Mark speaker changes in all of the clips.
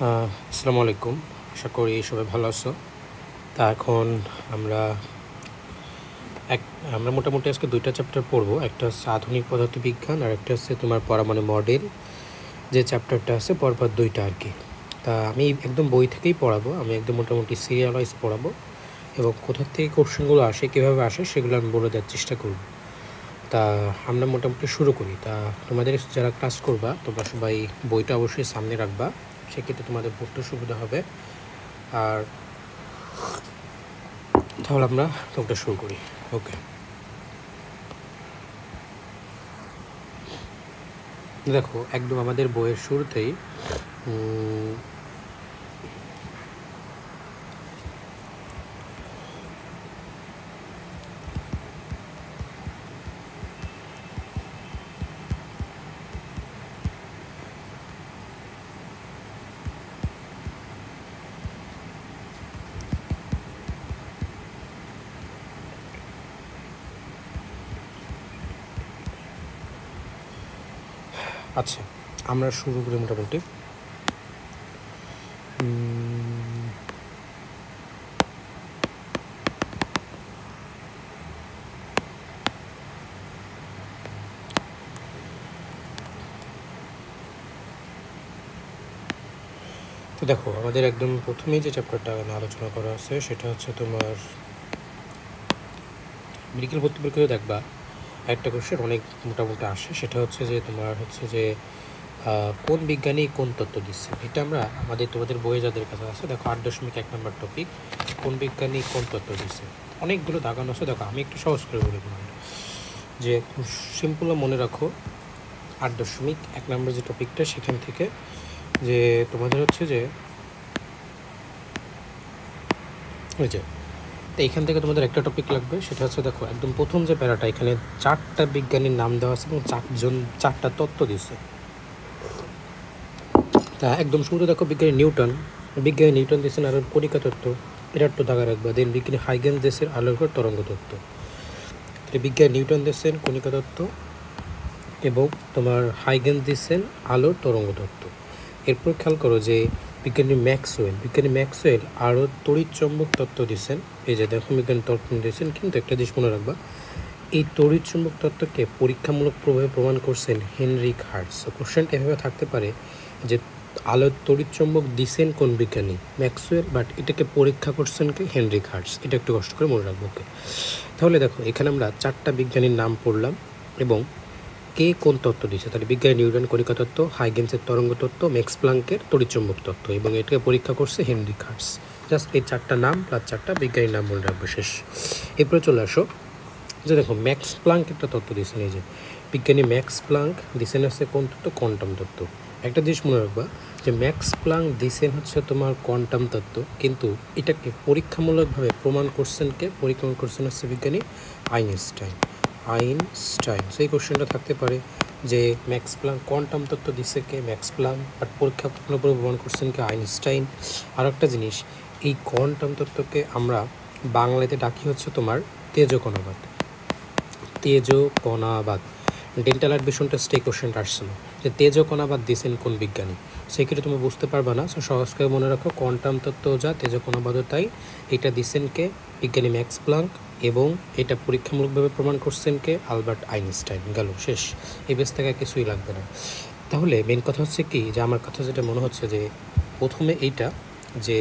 Speaker 1: আসসালামু আলাইকুম। আশা করি সবাই ভালো আছো। তা এখন আমরা আমরা মোটামুটি আজকে দুইটা চ্যাপ্টার পড়বো। একটা হচ্ছে আধুনিক পদার্থবিজ্ঞান আর একটা হচ্ছে তোমার পরমাণু মডেল, যে চ্যাপ্টারটা আছে পরপর দুইটা আর কি। তা আমি একদম বই থেকেই পড়াবো, আমি একদম মোটামুটি সিরিয়াল ওয়াইজ পড়াবো এবং কোথা থেকে কোশ্চেনগুলো আসে, কীভাবে আসে সেগুলো আমি বলে দেওয়ার চেষ্টা করব। তা আমরা মোটামুটি শুরু করি। তা তোমাদের যারা ক্লাস করবা তোমরা সবাই বইটা অবশ্যই সামনে রাখবা, সেক্ষেত্রে তোমাদের পড়তে সুবিধা হবে। আর তাহলে আমরা তোমরা শুরু করি। ওকে, দেখো একদম আমাদের বইয়ের শুরুতেই আচ্ছা আমরা শুরু করি মোটামুটি। তো দেখো আমাদের একদম প্রথমেই যে চ্যাপ্টারটা আলোচনা করা আছে সেটা হচ্ছে তোমার মেডিকেল ভর্তি পরীক্ষায় দেখবা একটা কোশ্চেন অনেক মোটামুটি আসে, সেটা হচ্ছে যে তোমার হচ্ছে যে কোন বিজ্ঞানী কোন তত্ত্ব দিচ্ছে। এটা আমরা তোমাদের বইয়ে যাদের কাছে আছে দেখো 8.1 নম্বর টপিক, কোন বিজ্ঞানী কোন তত্ত্ব দিচ্ছে। অনেকগুলো দাগানো আছে, দেখো আমি একটু সহজ করে বলি যে সিম্পল মনে রাখো 8.1 নম্বর যে টপিকটা, সেখান থেকে যে তোমাদের হচ্ছে যে ওই যে তো এইখান থেকে তোমাদের একটা টপিক লাগবে, সেটা হচ্ছে দেখো একদম প্রথম যে প্যারাটা, এখানে 4টা বিজ্ঞানীর নাম দেওয়া আছে এবং 4টা তত্ত্ব দিচ্ছে। তা একদম শুরুতে দেখো বিজ্ঞানী নিউটন দিয়েছেন আর কণিকা তত্ত্ব, এটা একটু দাগা রাখবা। দেন বিজ্ঞানী হাইগেন্স দেশের আলোর তরঙ্গ তত্ত্ব। বিজ্ঞানী নিউটন দিয়েছেন কণিকা তত্ত্ব এবং তোমার হাইগেন্স দিয়েছেন আলোর তরঙ্গ তত্ত্ব। এরপর খেয়াল করো যে বিজ্ঞানী ম্যাক্সওয়েল আরও তড়িৎ চৌম্বক তত্ত্ব দিয়েছেন। এই যে দেখো বিজ্ঞানী তত্ত্ব দিয়েছেন, কিন্তু একটা জিনিস মনে রাখবা, এই তড়িৎ চৌম্বক তত্ত্বকে পরীক্ষামূলক প্রভাবে প্রমাণ করছেন হেনরিক হার্টস। কোশ্চেনটা এভাবে থাকতে পারে যে আলোর তড়িৎ চৌম্বক দিছেন কোন বিজ্ঞানী? ম্যাক্সওয়েল, বাট এটাকে পরীক্ষা করছেন কে? Henrique hertz. এটা একটু কষ্ট করে মনে রাখবো। ওকে, তাহলে দেখো এখানে আমরা 4টা বিজ্ঞানীর নাম পড়লাম এবং কে কোন তত্ত্ব দিচ্ছে। তাহলে বিজ্ঞানী নিউটন কণিকা তত্ত্ব, হাইগেন্সের তরঙ্গ তত্ত্ব, ম্যাক্স প্লাঙ্কের তড়িৎচুম্বক তত্ত্ব এবং এটাকে পরীক্ষা করছে হেনরিক হার্টস। জাস্ট এই 4টা নাম প্লাস 4টা বিজ্ঞানীর নাম মনে রাখবো, শেষ। এরপরে চলে আসো যে দেখো ম্যাক্স প্লাঙ্ক একটা তত্ত্ব দিয়েছেন। এই যে বিজ্ঞানী ম্যাক্স প্লাঙ্ক দিছেন হচ্ছে কোন তত্ত্ব? কোয়ান্টাম তত্ত্ব। একটা জিনিস মনে রাখবা যে ম্যাক্স প্লাঙ্ক দিছেন হচ্ছে তোমার কোয়ান্টাম তত্ত্ব, কিন্তু এটাকে পরীক্ষামূলকভাবে প্রমাণ করছেন কে? পরীক্ষা করছেন হচ্ছে বিজ্ঞানী আইনস্টাইন। সেই কোশ্চেনটা থাকতে পারে যে ম্যাক্স প্লাঙ্ক কোয়ান্টাম তত্ত্ব দিচ্ছে কে? ম্যাক্স প্লাঙ্ক, বাট পরীক্ষামূলকভাবে প্রমাণ করছেন কে? আইনস্টাইন। আর একটা জিনিস, এই কোয়ান্টাম তত্ত্বকে আমরা বাংলাতে ডাকি হচ্ছে তোমার তেজকণাবাদ। ডেন্টাল অ্যাডমিশন টেস্টে এই কোশ্চেনটা আসছিল যে তেজকণাবাদ দিয়েছেন কোন বিজ্ঞানী। সেক্ষেত্রে তুমি বুঝতে পারবা না, সহজ করে মনে রাখো কোয়ান্টাম তত্ত্ব যা, তেজকণাবাদও তাই। এটা দিয়েছেন কে? বিজ্ঞানী ম্যাক্স প্লাঙ্ক, এবং এটা পরীক্ষামূলকভাবে প্রমাণ করছেন কে? Albert Einstein. গেল, শেষ। এই বেশ থেকে কিছুই লাগবে না। তাহলে মেন কথা হচ্ছে কি, যে আমার কথা যেটা মনে হচ্ছে যে প্রথমে এইটা যে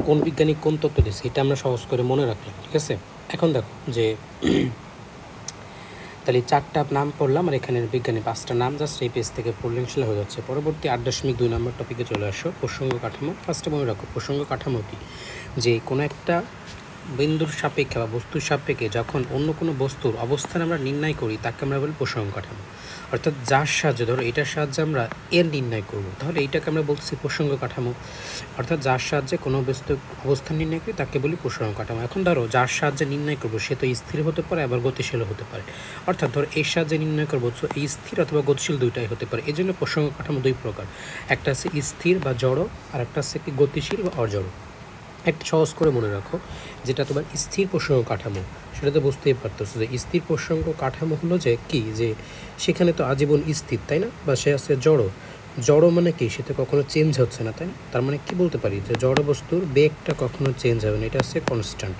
Speaker 1: কোন বিজ্ঞানী কোন তত্ত্ব দিচ্ছে, এটা আমরা সহজ করে মনে রাখলাম, ঠিক আছে। এখন দেখো যে তাহলে 4টা নাম পড়লাম আর এখানে বিজ্ঞানী 5টা নাম জাস্ট এই পেজ থেকে পড়লে ইনশাল্লাহ হয়ে যাচ্ছে। পরবর্তী 8.2 নম্বর টপিকে চলে আসো, প্রসঙ্গ কাঠামো। ফার্স্টে মনে রাখো প্রসঙ্গ কাঠামো কি, যে কোনো একটা বিন্দুর সাপেক্ষে বা বস্তুর সাপেক্ষে যখন অন্য কোনো বস্তুর অবস্থান আমরা নির্ণয় করি তাকে আমরা বলি প্রসঙ্গ কাঠামো। অর্থাৎ যার সাহায্যে, ধরো এটার সাহায্যে আমরা এর নির্ণয় করব, তাহলে এইটাকে আমরা বলছি প্রসঙ্গ কাঠামো। অর্থাৎ যার সাহায্যে কোনো বস্তুর অবস্থান নির্ণয় করি তাকে বলি প্রসঙ্গ কাঠামো। এখন ধরো যার সাহায্যে নির্ণয় করবো সে তো স্থির হতে পারে আবার গতিশীল হতে পারে। অর্থাৎ ধরো এর সাহায্যে নির্ণয় করবো, তো এই স্থির অথবা গতিশীল দুইটাই হতে পারে। এই জন্য প্রসঙ্গ কাঠামো দুই প্রকার, একটা আছে স্থির বা জড়, আর একটা আছে কি গতিশীল বা অজড়। একটা সহজ করে মনে রাখো, যেটা তোমার স্থির প্রসঙ্গ কাঠামো, সেটা তো বুঝতেই পারতেছো যে স্থির প্রসঙ্গ কাঠামো হলো যে কি, যে সেখানে তো আজীবন স্থির, তাই না? বা সে আছে জড়, জড় মানে কি, সেটা কখনো চেঞ্জ হচ্ছে না, তাই না? তার মানে কি বলতে পারি যে জড় বস্তুর বেগটা কখনো চেঞ্জ হবে না, এটা হচ্ছে কনস্ট্যান্ট।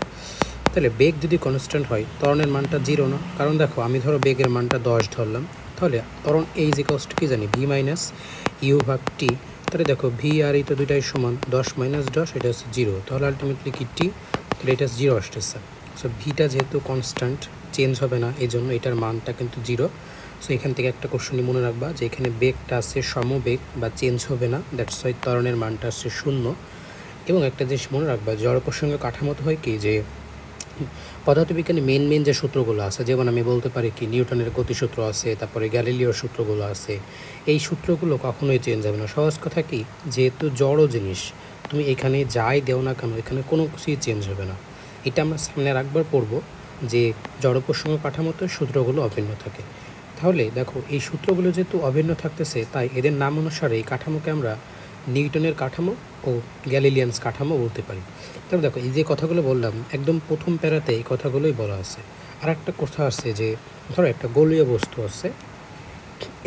Speaker 1: তাহলে বেগ যদি কনস্ট্যান্ট হয় ত্বরণের মানটা জিরো না, কারণ দেখো আমি ধরো বেগের মানটা 10 ধরলাম, তাহলে ত্বরণ এই যে কষ্ট কী জানি ভি মাইনাস ইউ ভাগ টি। তাহলে দেখো ভি আর এই তো দুইটাই সমান, 10 মাইনাস 10 এটা হচ্ছে জিরো, তাহলে আলটিমেটলি কি টি, তাহলে এটা জিরো আসতেছে। সো ভিটা যেহেতু কনস্ট্যান্ট চেঞ্জ হবে না, এই জন্য এটার মানটা কিন্তু জিরো। সো এখান থেকে একটা কোশ্চেনই মনে রাখবা যে এখানে বেগটা আছে সমবেগ বা চেঞ্জ হবে না, দ্যাটস ওয়াই ত্বরণের মানটা আসছে শূন্য। এবং একটা জিনিস মনে রাখবা, জড় প্রসঙ্গে কাঠামোতে হয় কি যে পদার্থবিজ্ঞানে মেন যে সূত্রগুলো আছে, যেমন আমি বলতে পারি কি নিউটনের গতিসূত্র আছে, তারপরে গ্যালিলিওর সূত্রগুলো আছে, এই সূত্রগুলো কখনোই চেঞ্জ হবে না। সহজ কথা কি, যেহেতু জড় জিনিস তুমি এখানে যাই দেও না কেন এখানে কোনো কিছুই চেঞ্জ হবে না। এটা আমরা সামনে রাখবার পড়বো যে জড় প্রসঙ্গ কাঠামোতে সূত্রগুলো অভিন্ন থাকে। তাহলে দেখো এই সূত্রগুলো যেহেতু অভিন্ন থাকতেছে, তাই এদের নাম অনুসারে এই কাঠামোকে আমরা নিউটনের কাঠামো ও গ্যালিলিয়ান্স কাঠামো বলতে পারি। তবে দেখো এই যে কথাগুলো বললাম একদম প্রথম প্যারাতে এই কথাগুলোই বলা আছে। আর একটা কথা আছে যে ধরো একটা গোলীয় বস্তু আছে,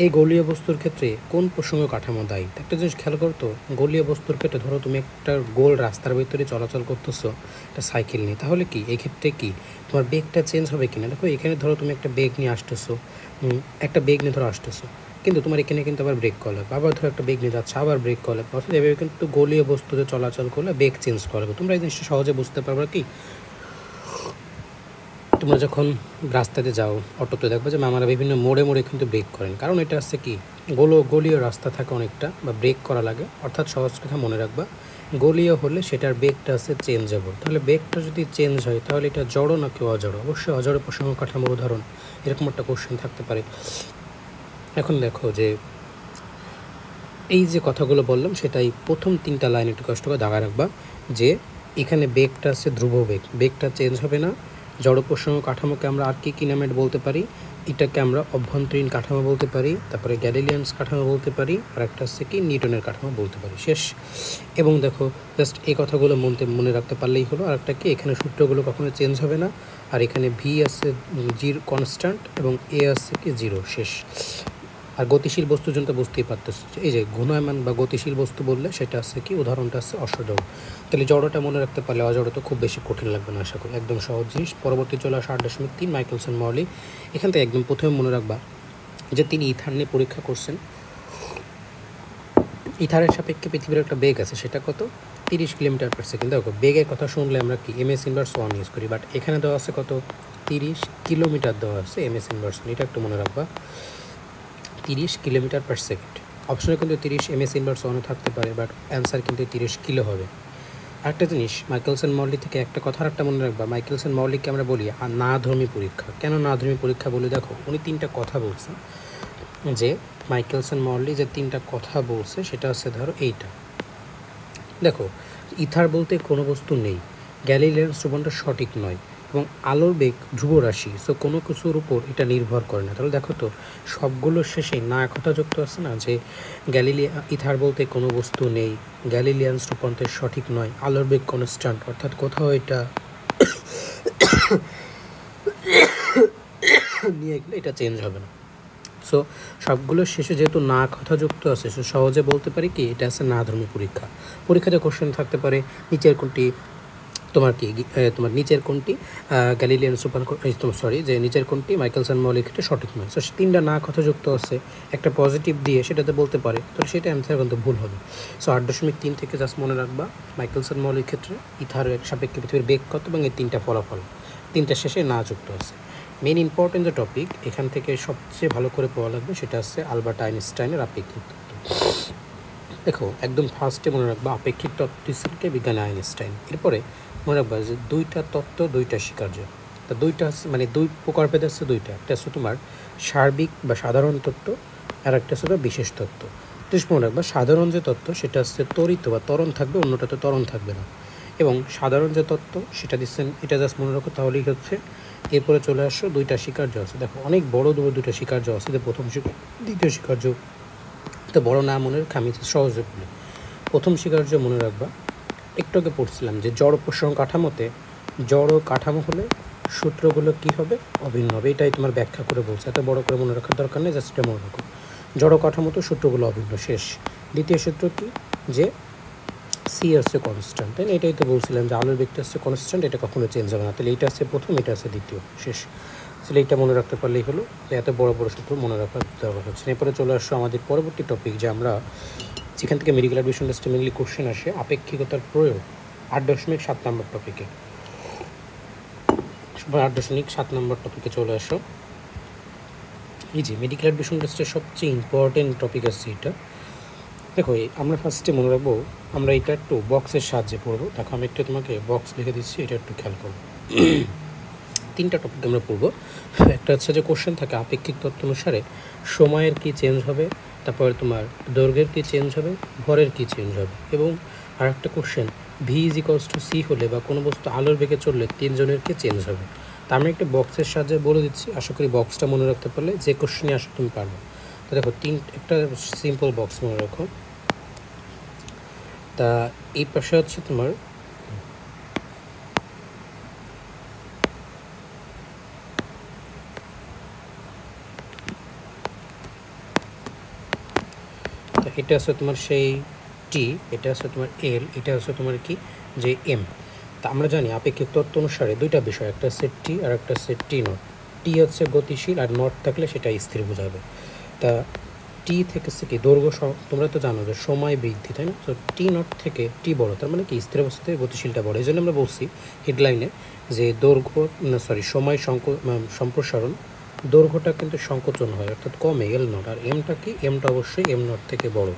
Speaker 1: এই গোলীয় বস্তুর ক্ষেত্রে কোন প্রসঙ্গ কাঠামো দায়ী। একটা জিনিস খেয়াল করতো, গোলীয় বস্তুর ক্ষেত্রে ধরো তুমি একটা গোল রাস্তার ভিতরে চলাচল করতেছো একটা সাইকেল নিয়ে, তাহলে কি এই ক্ষেত্রে কি তোমার বেগটা চেঞ্জ হবে কিনা। দেখো এখানে ধরো তুমি একটা বেগ নিয়ে আসতেছো, একটা বেগ নিয়ে ধরো আসতেছো, কিন্তু তোমার এখানে কিন্তু আবার ব্রেক করা লাগবে, আবার ধরো একটা বেগ নিয়ে যাচ্ছে আবার ব্রেক করা লাগবে, অর্থাৎ এভাবে কিন্তু গোলীয় বস্তুতে চলাচল করলে বেগ চেঞ্জ করা লাগবে। তোমরা এই জিনিসটা সহজে বুঝতে পারবে কি, তোমরা যখন রাস্তাতে যাও অটোতে দেখবে যে মামারা বিভিন্ন মোড়ে মোড়ে কিন্তু ব্রেক করেন, কারণ এটা হচ্ছে কি গলীয় রাস্তা থাকে অনেকটা বা ব্রেক করা লাগে। অর্থাৎ সহজ কথা মনে রাখবা, গলীয় হলে সেটার বেগটা আছে চেঞ্জেবল। তাহলে বেগটা যদি চেঞ্জ হয় তাহলে এটা জড়ো না কেউ অজড়ো, অবশ্যই অজড় প্রসঙ্গ কাঠামোর উদাহরণ এরকম একটা কোশ্চেন থাকতে পারে। এখন দেখো যে এই যে কথাগুলো বললাম সেটাই প্রথম 3টা লাইন একটু কষ্ট করে দাগা রাখবা যে এখানে বেগটা আছে ধ্রুব বেগ, বেগটা চেঞ্জ হবে না। জড় প্রসঙ্গ কাঠামোকে আমরা আর কি নামে বলতে পারি, এটাকে আমরা অভ্যন্তরীণ কাঠামো বলতে পারি, তারপরে গ্যালিলিয়ান্স কাঠামো বলতে পারি, আর একটা হচ্ছে কি নিউটনের কাঠামো বলতে পারি, শেষ। এবং দেখো জাস্ট এই কথাগুলো মনে রাখতে পারলেই হলো। আর একটা কি, এখানে সূত্রগুলো কখনো চেঞ্জ হবে না, আর এখানে ভি আছে জিরো কনস্ট্যান্ট এবং এ আছে কি জিরো, শেষ। আর গতিশীল বস্তুর জন্য তো বুঝতেই পারতেছে, এই যে ঘূর্ণায়মান বা গতিশীল বস্তু বললে সেটা আছে কি, উদাহরণটা আছে অসজড়। তাহলে জড়টা মনে রাখতে পারলে অজড় তো খুব বেশি কঠিন লাগবে না আশা করি, একদম সহজ জিনিস। পরবর্তী চলে আসে 8.3 মাইকেলসন মর্লি। এখান থেকে একদম প্রথমে মনে রাখবা যে তিনি ইথার নিয়ে পরীক্ষা করছেন। ইথারের সাপেক্ষে পৃথিবীর একটা বেগ আছে, সেটা কত, 30 কিলোমিটার পার সেকেন্ড। দেখো বেগের কথা শুনলে আমরা কি এমএস ইনভার্স 1 ইউজ করি, বাট এখানে দেওয়া আছে কত, 30 কিলোমিটার দেওয়া আছে এমএস ইনভার্স, এটা একটু মনে রাখবা, 30 কিলোমিটার পার সেকেন্ড। অপশনে কিন্তু 30 এমএস ইনভার্স 1 থাকতে পারে, বাট অ্যান্সার কিন্তু 30 কিলো হবে। আরেকটা জিনিস মাইকেলসন মর্লি থেকে একটা কথা একটা মনে রাখবা, মাইকেলসন মর্লিকে আমরা বলি না ধর্মী পরীক্ষা। কেন না ধর্মী পরীক্ষা বলি, দেখো উনি 3টা কথা বলছেন, যে মাইকেলসন মর্লি যে 3টা কথা বলছে সেটা হচ্ছে ধরো এইটা, দেখো ইথার বলতে কোনো বস্তু নেই, গ্যালিলিয়ান ধ্রুবণটা সঠিক নয়, এবং আলোর বেগ ধ্রুব রাশি, সো কোনো কিছুর উপর এটা নির্ভর করে না। তাহলে দেখো তো সবগুলোর শেষে না কথা যুক্ত আছে না, যে ইথার বলতে কোনো বস্তু নেই, গ্যালিলিয়ান রূপান্তর সঠিক নয়, আলোর বেগ কনস্ট্যান্ট, অর্থাৎ কোথাও এটা নিয়ে গেলে এটা চেঞ্জ হবে না। সো সবগুলোর শেষে যেহেতু না কথা যুক্ত আছে, সো সহজে বলতে পারি কি এটা আছে না ধর্মী পরীক্ষা। পরীক্ষাতে কোশ্চেন থাকতে পারে নিচের কোনটি তোমার কি তোমার নিচের কোনটি গ্যালিলিয়ান সরি যে নিচের কোনটি মাইকেলসন মৌলিক ক্ষেত্রে সঠিক নয়। সো 3টা না কথা যুক্ত আছে, একটা পজিটিভ দিয়ে সেটাতে বলতে পারে, তো সেটা অ্যান্সার কিন্তু ভুল হবে। সো 8.3 থেকে জাস্ট মনে রাখবা মাইকেলসন মৌলিক ক্ষেত্রে ইথারের সাপেক্ষে পৃথিবীর বেগ কত এবং এই 3টা ফলাফল, 3টা শেষে না যুক্ত আছে। মেইন ইম্পর্টেন্ট যে টপিক এখান থেকে সবচেয়ে ভালো করে পড়া লাগবে সেটা হচ্ছে আলবার্ট আইনস্টাইনের আপেক্ষিক তত্ত্ব। দেখো একদম ফার্স্টে মনে রাখবা আপেক্ষিক তত্ত্বকে বিজ্ঞানী আইনস্টাইন। এরপরে মনে রাখবা যে 2টা তত্ত্ব 2টা স্বীকার্য, তা 2টা মানে 2 প্রকার ভেদ আছে 2টা, একটা হচ্ছে তোমার সার্বিক বা সাধারণ তত্ত্ব, আর একটা হচ্ছে বিশেষ তত্ত্ব। তো মনে রাখবা সাধারণ যে তত্ত্ব সেটা হচ্ছে ত্বরিত বা ত্বরণ থাকবে, অন্যটাতে ত্বরণ থাকবে না। এবং সাধারণ যে তত্ত্ব সেটা দিচ্ছেন, এটা জাস্ট মনে রাখো তাহলেই হচ্ছে। এরপরে চলে আসো 2টা স্বীকার্য আছে, দেখো অনেক বড় 2টা স্বীকার্য আছে, যে প্রথম দ্বিতীয় স্বীকার্য, তো বড় না মনে রাখা আমি সহজে বলি। প্রথম স্বীকার্য মনে রাখবা, একটু আগে পড়ছিলাম যে জড় প্রসঙ্গ কাঠামোতে জড় কাঠামো হলে সূত্রগুলো কী হবে, অভিন্ন হবে, এটাই তোমার ব্যাখ্যা করে বলছে, এত বড় করে মনে রাখার দরকার নেই, জাস্ট এটা মনে রাখো। জড় কাঠামো তো সূত্রগুলো অভিন্ন, শেষ। দ্বিতীয় সূত্র কি, যে সি হচ্ছে কনস্ট্যান্ট, তাই না? এটাই তো বলছিলাম যে আলোর বেগটা হচ্ছে কনস্ট্যান্ট, এটা কখনো চেঞ্জ হবে না। তাহলে এইটা আছে প্রথম, এটা আছে দ্বিতীয়, শেষ। তাহলে এইটা মনে রাখতে পারলেই হলো, এত বড় বড় সূত্র মনে রাখার দরকার হচ্ছে। এরপরে চলে আসছো আমাদের পরবর্তী টপিক, যে আমরা যেখান থেকে মেডিকেল অ্যাডমিশন টেস্টে মেনলি কোশ্চেন আসে, আপেক্ষিকতার প্রয়োগ 8.7 নম্বর টপিকে। সবাই 8.7 নম্বর টপিকে চলে আসো। এই যে মেডিকেল অ্যাডমিশন টেস্টের সবচেয়ে ইম্পর্টেন্ট টপিক আছে এটা। দেখো আমরা ফার্স্টে মনে রাখবো, আমরা এটা একটু বক্সের সাহায্যে পড়বো। দেখো আমি একটু তোমাকে বক্স লিখে দিচ্ছি, এটা একটু খেয়াল করবো। 3টা টপিক আমরা পড়বো। একটা হচ্ছে যে কোশ্চেন থাকে আপেক্ষিক তত্ত্ব অনুসারে সময়ের কি চেঞ্জ হবে, তারপরে তোমার দৈর্ঘ্যের কি চেঞ্জ হবে, ভরের কি চেঞ্জ হবে, এবং আর একটা question V is equals to C হলে বা কোনো বস্তু আলোর বেগে চললে 3 জনের কি চেঞ্জ হবে। তা আমি একটা বক্সের সাহায্যে বলে দিচ্ছি, আশা করি বক্সটা মনে রাখতে পারলে যে কোশ্চেনে আসো তুমি পারবে। তো দেখো একটা সিম্পল বক্স মনে রাখো। তা এই পাশে হচ্ছে তোমার এটা আছে তোমার সেই টি, এটা আছে তোমার এল, এটা আছে তোমার কি যে এম। তা আমরা জানি আপেক্ষিক তত্ত্ব অনুসারে 2টা বিষয়, একটা সেট টি আর একটা সেট টি নট। টি হচ্ছে গতিশীল আর নট থাকলে সেটা স্থির বোঝাবে। তা টি থেকে কি দৈর্ঘ্য, তোমরা তো জানো যে সময় বৃদ্ধি, তাই না? তো টি নট থেকে টি বড়, তার মানে কি স্থির অবস্থা থেকে গতিশীলটা বড়। এই জন্য আমরা বলছি হেডলাইনে যে সময় সম্প্রসারণ, দৈর্ঘ্যটা কিন্তু সংকোচন হয়, অর্থাৎ কমে এল নট। আর এমটা কি, এমটা অবশ্যই এম নট থেকে বড়।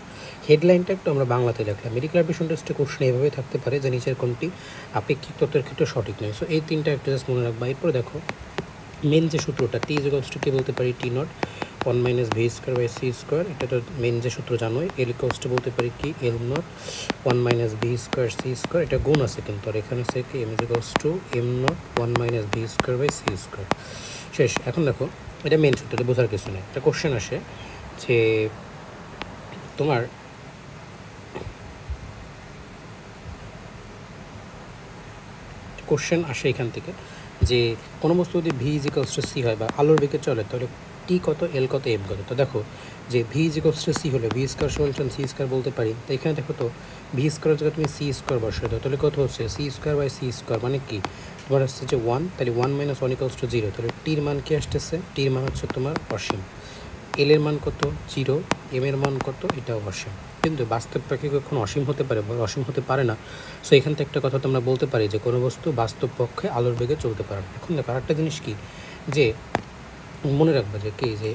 Speaker 1: হেডলাইনটা একটু আমরা বাংলাতে লিখলাম। মেডিকেল অ্যাডমিশন টেস্টে কোশ্চেন এভাবে থাকতে পারে যে নিচের কোনটি আপেক্ষিক তত্ত্বের ক্ষেত্রে সঠিক নয়। সো এই 3টা একটা জাস্ট মনে রাখবা। এরপরে দেখো মেন যে সূত্রটা, টি ইজ ইকুয়ালস টু কি বলতে পারি, T nought 1 minus V square by C square. এটা তো মেন যে সূত্র জানোই। এল ইকুয়ালস টু বলতে পারি কি, L nought 1 minus V square C square. এটা গুণ আছে কিন্তু, আর এখানে আছে কি, M is equals to M nought 1 minus V square by C square, শেষ। এখন দেখো এটা মেন সূত্র, এটা বোঝার কিছু নেই। একটা কোশ্চেন আসে যে তোমার কোশ্চেন আসে এখান থেকে যে কোনো বস্তু যদি V is equals to C হয় বা আলোর বেগে চলে, তাহলে টি কত, এল কত, এম কত। তো দেখো যে V is equals to C হলে ভি স্কোয়ার সমান সি স্কোয়ার বলতে পারি। তো এখানে দেখো তো ভি স্কোয়ার জায়গায় তুমি সি স্কোয়ার বসাই দাও, তাহলে কত হচ্ছে C square by C square, মানে কি তোমার আসছে যে 1, তাহলে 1 মাইনাস 1 ইকুয়ালস টু 0। তাহলে টির মান কি আসতেছে, টির মান হচ্ছে তোমার অসীম। এল এর মান কত, 0, এম এর মান কত, এটাও অসীম। কিন্তু বাস্তব পক্ষে কখন অসীম হতে পারে, অসীম হতে পারে না। সো এখান থেকে একটা কথা তো আমরা বলতে পারি যে কোনো বস্তু বাস্তব পক্ষে আলোর বেগে চলতে পারে না। এখন দেখো আরেকটা জিনিস কি, যে মনে রাখবো যে কি, যে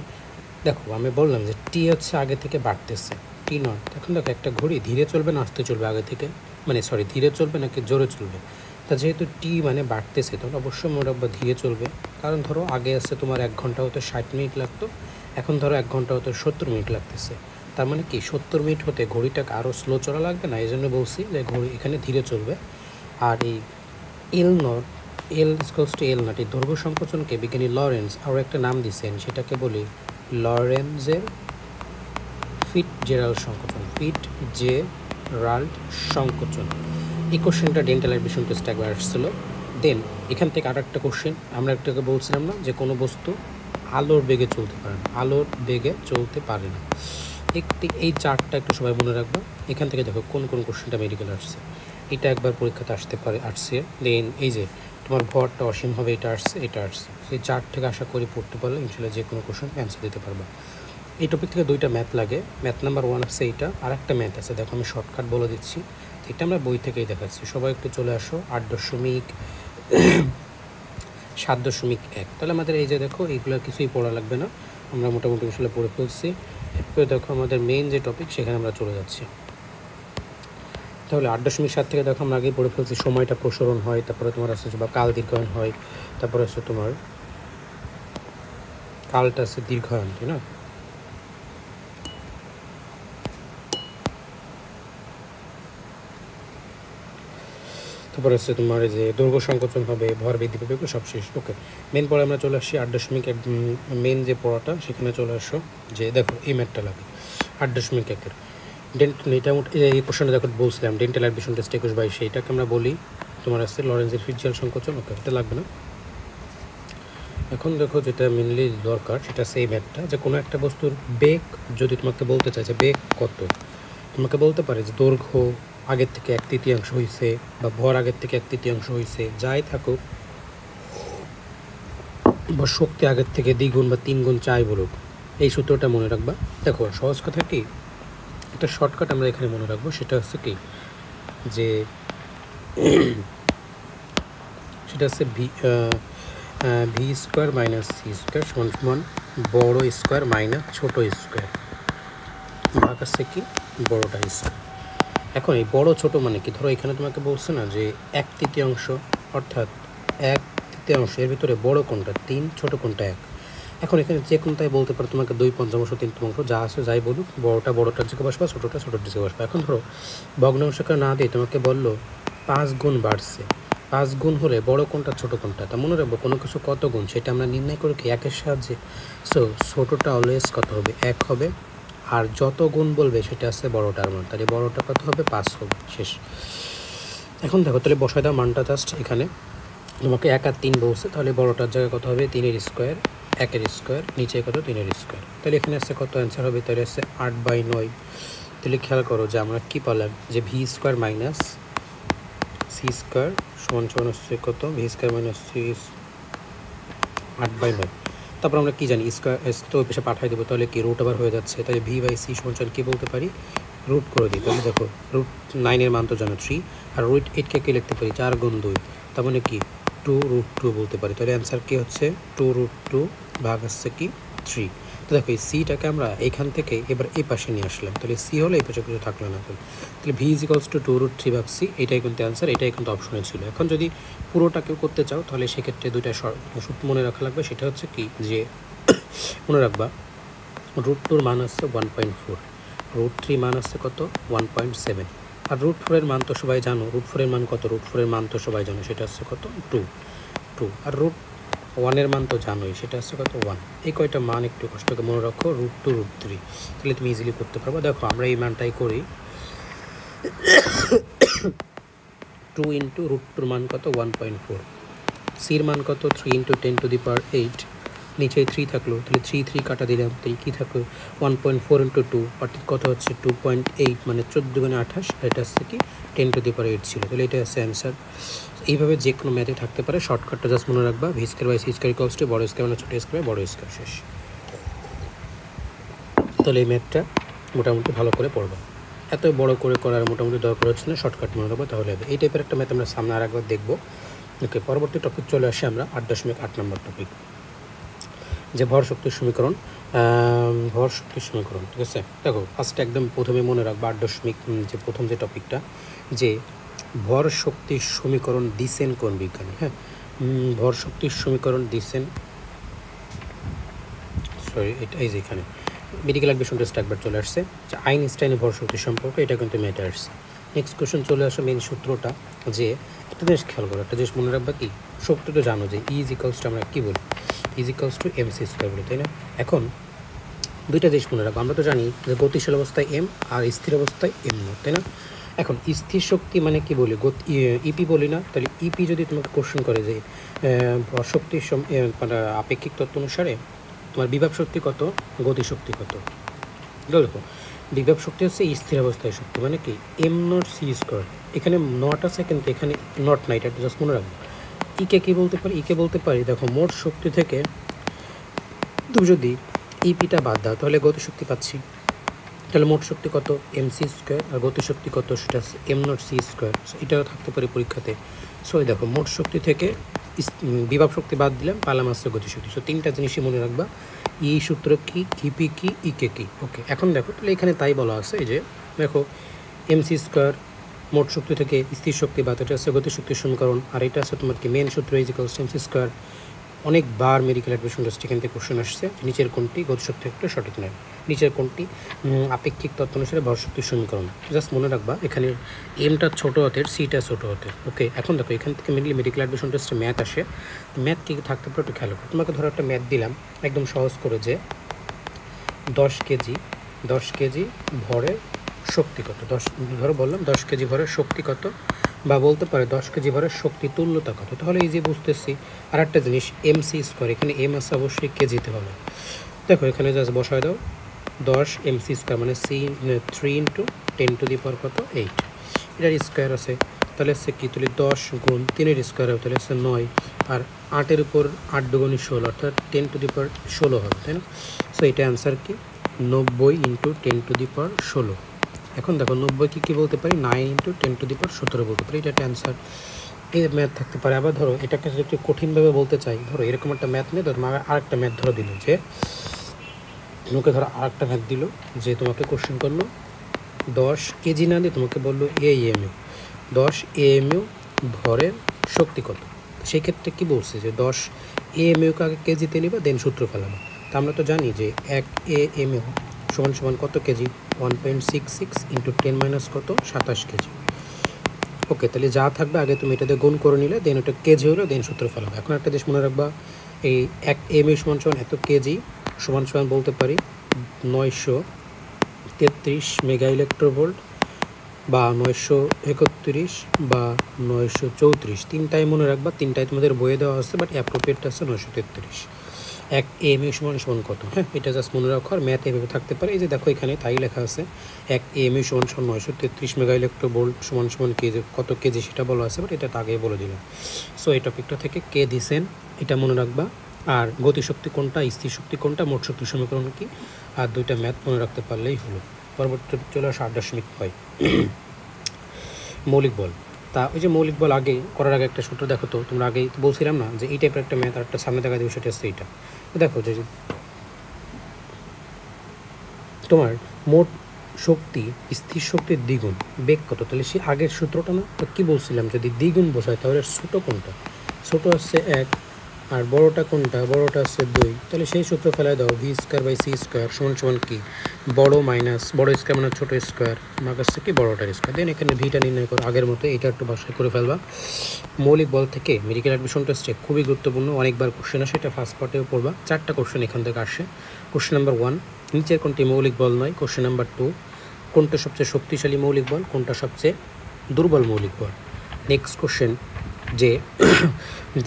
Speaker 1: দেখো আমি বললাম যে টি হচ্ছে আগে থেকে বাড়তেছে, টি নট। এখন দেখো একটা ঘড়ি ধীরে চলবে না আস্তে চলবে আগে থেকে, মানে ধীরে চলবে নাকি জোরে চলবে। তা যেহেতু টি মানে বাড়তেছে, তখন অবশ্যই মনে রাখবো ধীরে চলবে। কারণ ধরো আগে আসছে তোমার 1 ঘন্টা হতে 60 মিনিট লাগতো, এখন ধরো 1 ঘন্টা হতে 70 মিনিট লাগতেছে। তার মানে কি 70 মিনিট হতে ঘড়িটাকে আরও স্লো চলা লাগবে না, এই জন্য বলছি যে ঘড়ি এখানে ধীরে চলবে। আর এই L nought, L equals to L nought, এই দৈর্ঘ্য সংকোচনকে বিজ্ঞানী লরেন্স আরও একটা নাম দিচ্ছেন, সেটাকে বলি লরেন্জের ফিটজেরাল্ড সংকোচন, ফিটজেরাল্ড সংকোচন। এই কোশ্চেনটা ডেন্টাল অ্যাডমিশন টেস্টে একবার আসছিল। দেন এখান থেকে আর একটা কোশ্চেন, আমরা একটাকে বলছিলাম না যে কোনো বস্তু আলোর বেগে চলতে পারে না, আলোর বেগে চলতে পারে না। এই চারটা একটু সবাই মনে রাখবো। এখান থেকে দেখো কোন কোন কোশ্চেনটা মেডিকেল আসছে, এটা একবার পরীক্ষাতে আসতে পারে, আসছে। দেন এই যে তোমার ভরটা অসীম হবে, এটা আসছে, এটা আসছে। সেই চার থেকে আশা করি পড়তে পারলে ইনশাল্লাহ যে কোনো কোশ্চেন অ্যান্সার দিতে পারবা। এই টপিক থেকে 2টা ম্যাথ লাগে। ম্যাথ নাম্বার 1 আছে এইটা, আর একটা ম্যাথ আছে, দেখো আমি শর্টকাট বলে দিচ্ছি। এটা আমরা বই থেকেই দেখাচ্ছি। সবাই একটু চলে আসো 8.7.1। তাহলে আমাদের এই যে দেখো এইগুলো কিছুই পড়া লাগবে না, আমরা মোটামুটি আসলে পড়ে ফেলছি। এরপরে দেখো আমাদের মেইন যে টপিক, সেখানে আমরা চলে যাচ্ছি। তাহলে 8.7 থেকে দেখো আমরা আগেই পড়ে ফেলছি সময়টা প্রসারণ হয়, তারপরে তোমার আছে বা কাল দীর্ঘায়ন হয়, তারপরে আছে তোমার কালটা আছে দীর্ঘায়ন, তাই না? তারপরে হচ্ছে তোমার যে দৈর্ঘ্য সংকোচন হবে, ভর বৃদ্ধি পাবে, সব শেষ। ওকে, মেন পড়ে আমরা চলে আসছি 8.1 মেন যে পড়াটা, সেখানে চলে আসো। যে দেখো এই ম্যাথটা লাগে 8.1-এর এটা এই কোশ্চেনটা যখন বলছিলাম ডেন্টাল অ্যাডমিশন টেস্ট 21-22, এইটাকে আমরা বলি তোমার আছে লরেন্জের ফিটজেরাল্ড সংকোচন। ওকে, এটা লাগবে না। এখন দেখো যেটা মেনলি দরকার সেটা সেম একটা, যে কোনো একটা বস্তুর বেগ যদি তোমাকে বলতে চাই যে বেগ কত, তোমাকে বলতে পারে যে দৈর্ঘ্য আগের থেকে 1/3 হয়েছে বা ভর আগের থেকে 1/3 হয়েছে, যাই থাকুক, বা শক্তি আগের থেকে 2 গুণ বা 3 গুণ চাই বলুক, এই সূত্রটা মনে রাখবা। দেখো সহজ কথা কি, একটা শর্টকাট আমরা এখানে মনে রাখবো, সেটা হচ্ছে কি যে সেটা হচ্ছে V square minus C square সমান সমান বড় স্কোয়ার মাইনাস ছোট স্কোয়ার ভাগ আছে কি বড়টা স্কোয়ার। এখন এই বড় ছোট মানে কি, ধরো এখানে তোমাকে বলছে না যে 1/3, অর্থাৎ 1/3 এর ভিতরে বড় কোনটা 3, ছোট কোনটা 1। এখন এখানে যে কোনটাই বলতে পারো, তোমাকে 2/5, 3/5 যা আছে যাই বলুক, বড়টা বড়টার দিকে বসবা, ছোটোটা ছোটোর দিকে বসবা। এখন ধরো ভগ্নাংশকে না দিয়ে তোমাকে বললো 5 গুণ বাড়ছে, 5 গুণ হলে বড় কোনটা ছোট কোনটা, তা মনে রাখবো কোনো কিছু কত গুণ সেটা আমরা নির্ণয় করি কি 1-এর সাহায্যে। সো ছোটোটা অলওয়েজ কত হবে 1 হবে, আর যত গুণ বলবে সেটা আছে বড়টার মান, তাহলে বড়টা কত হবে 5 হবে, শেষ। এখন দেখো তাহলে বসায় দাও মানটা জাস্ট এখানে, তোমাকে 1 আর 3 বলছে, তাহলে বড়টার জায়গায় কত হবে 3-এর স্কোয়ার, 1-এর স্কোয়ার, নিচে কত 3-এর স্কোয়ার, তাহলে এখানে আসছে কত অ্যান্সার হবে, তাহলে আসছে 8/9। তাহলে খেয়াল করো যে আমরা কী পেলাম, যে V square minus C square সমান সমান হচ্ছে কত, ভি স্কোয়ার মাইনাস সি 8/9। তারপর আমরা কী জানি স্কোয়ার তো ওই পেশে পাঠিয়ে দেবো, তাহলে কি রুট আবার হয়ে যাচ্ছে, তাহলে ভি বাই সি সমান সমান কী বলতে পারি, রুট করে দিই। তাহলে দেখো √9-এর মান তো জানো 3, আর √8কে কী লিখতে পারি 4 গুণ 2, তার মানে কি 2√2 বলতে পারি। তাহলে অ্যান্সার কী হচ্ছে 2√2 ভাগ আসছে কি 3। তো দেখো এই সিটাকে আমরা এইখান থেকে এবার এই পাশে নিয়ে আসলাম, তাহলে সি হলে এই পাশে কিছু থাকলো না, তাহলে ভি ইজিক্যালস টু 2√3 ভাগ সি, এটাই কিন্তু অ্যান্সার, এটাই কিন্তু অপশনে ছিল। এখন যদি পুরোটাকেও করতে চাও তাহলে সেক্ষেত্রে দুইটা সূত্র মনে রাখা লাগবে, সেটা হচ্ছে কি যে মনে রাখবা √2-র মান আসছে 1.4, √3 মান আসছে কত 1.7, আর √4-এর মান তো সবাই জানো, √4-এর মান কত, √4-এর মান তো সবাই জানো সেটা হচ্ছে কত 2, আর √1-এর মান তো জানোই সেটা হচ্ছে কত 1। এই কয়টা মান একটু কষ্ট করে মনে রাখো, √2, √3, তাহলে তুমি ইজিলি করতে পারবো। দেখো আমরা এই মানটাই করি, 2 ইন্টু √2-র মান কত 1.4, সির মান কত 3 ইন্টু 10⁸, নিচে 3 থাকলো, তাহলে 3 কাটা দিলাম, তাহলে কী থাকলো 1.4 ইন্টু 2, অর্থাৎ কত হচ্ছে 2.8, মানে 14 গুণে 28, আর এটা হচ্ছে কি 10⁸ ছিল, তাহলে এটা হচ্ছে অ্যান্সার। এইভাবে যে কোনো ম্যাথে থাকতে পারে, শর্টকাটটা জাস্ট মনে রাখবা, V square by C square equals to বড় স্কোয়ার মানে ছোটো স্কোয়ার বড় স্কোয়ার, শেষ। তাহলে এই ম্যাথটা মোটামুটি ভালো করে পড়বা, এত বড় করে করার মোটামুটি দরকার হচ্ছে না, শর্টকাট মনে রাখবো তাহলে হবে। এই টাইপের একটা ম্যাথ আমরা সামনে আর একবার দেখবো। ওকে, পরবর্তী টপিক চলে আসে আমরা 8.8 নম্বর টপিক, যে ভর শক্তির সমীকরণ। ঠিক আছে, দেখো ফার্স্টে একদম প্রথমে মনে রাখবো 8 যে প্রথম যে টপিকটা, যে ভর শক্তির সমীকরণ দিছেন কোন বিজ্ঞানী। হ্যাঁ, ভর শক্তির সমীকরণ দিছেন, সরি এটা এই যে এখানে মেডিকেল অ্যাডমিশন টেস্ট একবার চলে আসছে, যে আইনস্টাইনের ভর শক্তির সম্পর্ক, এটা কিন্তু মেটে আসছে। নেক্সট কোয়েশ্চেন চলে আসে মেন সূত্রটা, যে একটা জিনিস খেয়াল করো, একটা জিনিস মনে রাখবা কি, শক্তি তো জানো যে ইজিক্যালস টু আমরা কী বলি, ইজিক্যালস টু mc স্কোয়ার বলি, তাই না। এখন দুইটা জিনিস মনে রাখবো, আমরা তো জানি যে গতিশীল অবস্থায় এম আর স্থির অবস্থায় এম নট, তাই না। এখন স্থির শক্তি মানে কি বলি, ইপি বলি না, তাহলে ইপি যদি তোমাকে কোশ্চেন করে যে ভর শক্তির মানে আপেক্ষিক তত্ত্ব অনুসারে তোমার বিভব শক্তি কত, গতিশক্তি কত, দেখো বিভব শক্তি হচ্ছে স্থির অবস্থায় শক্তি, মানে কি এম নট সি স্কোয়ার, এখানে নট আছে কিন্তু এখানে নট নাই, এটা জাস্ট মনে রাখবো। ইকে কী বলতে পারি, ইকে বলতে পারি দেখো মোট শক্তি থেকে তুমি যদি ইপিটা বাদ দাও তাহলে গতিশক্তি পাচ্ছি, তাহলে মোট শক্তি কত mc স্কোয়ার, আর গতিশক্তি কত সেটা এম নট সি স্কোয়ার, এটাও থাকতে পারে পরীক্ষাতে। সো দেখো মোট শক্তি থেকে বিভব শক্তি বাদ দিলাম, পালাম আসছে গতিশক্তি। সো তিনটা জিনিসই মনে রাখবা, ই সূত্র কি, ইপি কি, ইকে কি। ওকে, এখন দেখো তাহলে এখানে তাই বলা আছে, এই যে দেখো mc স্কোয়ার মোট শক্তি থেকে স্থির শক্তি বাদ, এটা হচ্ছে গতিশক্তির সমীকরণ, আর এটা আছে তোমার কি মেন সূত্র ইজিক্যালস টু mc স্কোয়ার। অনেকবার মেডিকেল অ্যাডমিশন টেস্ট এখান থেকে কোশ্চেন আসছে, নিচের কোনটি গতিশক্তি একটু সঠিক নয়, নিচের কোনটি আপেক্ষিক তত্ত্ব অনুসারে ভর শক্তির সমীকরণ। জাস্ট মনে রাখবা এখানে এমটা ছোটো হাতের, সিটা ছোটো হাতের। ওকে, এখন দেখো এখান থেকে মেনলি মেডিকেল অ্যাডমিশন টেস্টে ম্যাথ আসে, ম্যাথ কী থাকতে পারে একটু খেয়াল করো। তোমাকে ধরো একটা ম্যাথ দিলাম একদম সহজ করে, যে 10 কেজি ভরের শক্তি কত, ধরো বললাম 10 কেজি ভরের শক্তি কত বা বলতে পারে 10 কেজি ভরের শক্তি তুল্যতা কত। তাহলে এই যে বুঝতেছি। আর একটা জিনিস MC স্কোয়ার, এখানে এম আছে অবশ্যই কেজিতে হবে। দেখো এখানে জাস্ট বসায় দাও 10 MC স্কোয়ার মানে 3 ইন্টু 10⁻⁸ কত 8, এটার স্কোয়ার আছে তাহলে হচ্ছে কি, তাহলে 10 গুণ 3-এর স্কোয়ার হবে তাহলে হচ্ছে 9, আর 8-এর উপর 8 দুগুণী 16 অর্থাৎ 10⁻16 হবে, তাই না? সো এটা অ্যান্সার কি 90 ইন্টু 10⁻16। এখন দেখো 90 কি বলতে পারি 9 ইন্টু 10⁻17 বলতে পারি, এটা একটা অ্যান্সার। এই ম্যাথ থাকতে পারে। আবার ধরো এটাকে যদি একটু কঠিনভাবে বলতে চাই, ধরো এরকম একটা ম্যাথ নিয়ে ধরো তোমাকে আরেকটা ম্যাথ ধরো দিল, যে তোমাকে ধরো আরেকটা ম্যাথ দিল যে তোমাকে কোশ্চেন করলো 10 কেজি না দিয়ে তোমাকে বললো AMU 10 AMU ভরের শক্তি কত। সেই ক্ষেত্রে কী বলছে যে 10 AMUকে আগে কেজিতে নিবা দেন সূত্র ফেলাবা। তা আমরা তো জানি যে 1 AMU সমান সমান কত কেজি, 1.66 ইন্টু 10 কত 27 কেজি। ওকে, তাহলে যা থাকবে আগে তুমি এটাতে গুণ করে নিলে দেন ওটা কেজি হলো দেন সূত্র ফেলাবে। এখন একটা জিনিস মনে রাখবা, এই 1 AMU সমান সমান এত কেজি সমান সমান বলতে পারি 933 মেগা ইলেকট্রোভোল্ট বা 931 বা 934, তিনটাই মনে রাখবা, তিনটাই তোমাদের বইয়ে দেওয়া আছে, বাট অ্যাপ্রোপ্রিয়েটটা আছে 933। 1 AMU সমান সমান কত, হ্যাঁ এটা জাস্ট মনে রাখো। আর ম্যাথ এভাবে থাকতে পারে, এই যে দেখো এখানে তাই লেখা আছে 1 AMU সমান সমান 933 মেগা ইলেকট্রোভোল্ট সমান সমান কেজি, কত কেজি সেটা বলা আছে, বাট এটা আগে বলে দিলাম। সো এই টপিকটা থেকে কে দিছেন এটা মনে রাখবা। আর গতিশক্তি কোনটা, স্থির শক্তি কোনটা, মোট শক্তি সমীকরণ কি, আর দুইটা ম্যাথ মনে রাখতে পারলেই হলো। পরবর্তী চলে আসে 8.5 মৌলিক বল। তা ওই যে মৌলিক বল আগে করার আগে একটা সূত্র দেখো তো, তোমরা আগেই বলছিলাম না যে এই টাইপের একটা ম্যাথ আর একটা সামনে দেখা দেবে, সেটা হচ্ছে এইটা। দেখো যে তোমার মোট শক্তি স্থির শক্তির দ্বিগুণ বেগ কত, তাহলে সে আগের সূত্রটা না, তো কী বলছিলাম যদি দ্বিগুণ বসায় তাহলে ছোটো কোনটা, ছোটো আসছে 1 আর বড়টা কোনটা, বড়টা আসছে 2, তাহলে সেই সূত্র ফেলায় দাও V²/C² সমান সমান কি বড় মাইনাস বড় স্কোয়ার মানে ছোটো স্কোয়ার আমার কাছে কি বড়টার স্কোয়ার। দেন এখানে ভিটা নির্ণয় করো আগের মতো, এটা একটু বাসায় করে ফেলবা। মৌলিক বল থেকে মেডিকেল অ্যাডমিশন টেস্টে খুবই গুরুত্বপূর্ণ, অনেকবার কোশ্চেন আসে, এটা ফার্স্ট পার্টেও পড়বা। 4টা কোশ্চেন এখান থেকে আসে। কোশ্চেন নাম্বার 1, নিচের কোনটি মৌলিক বল নয়। কোশ্চেন নাম্বার 2, কোনটা সবচেয়ে শক্তিশালী মৌলিক বল, কোনটা সবচেয়ে দুর্বল মৌলিক বল। নেক্সট কোশ্চেন যে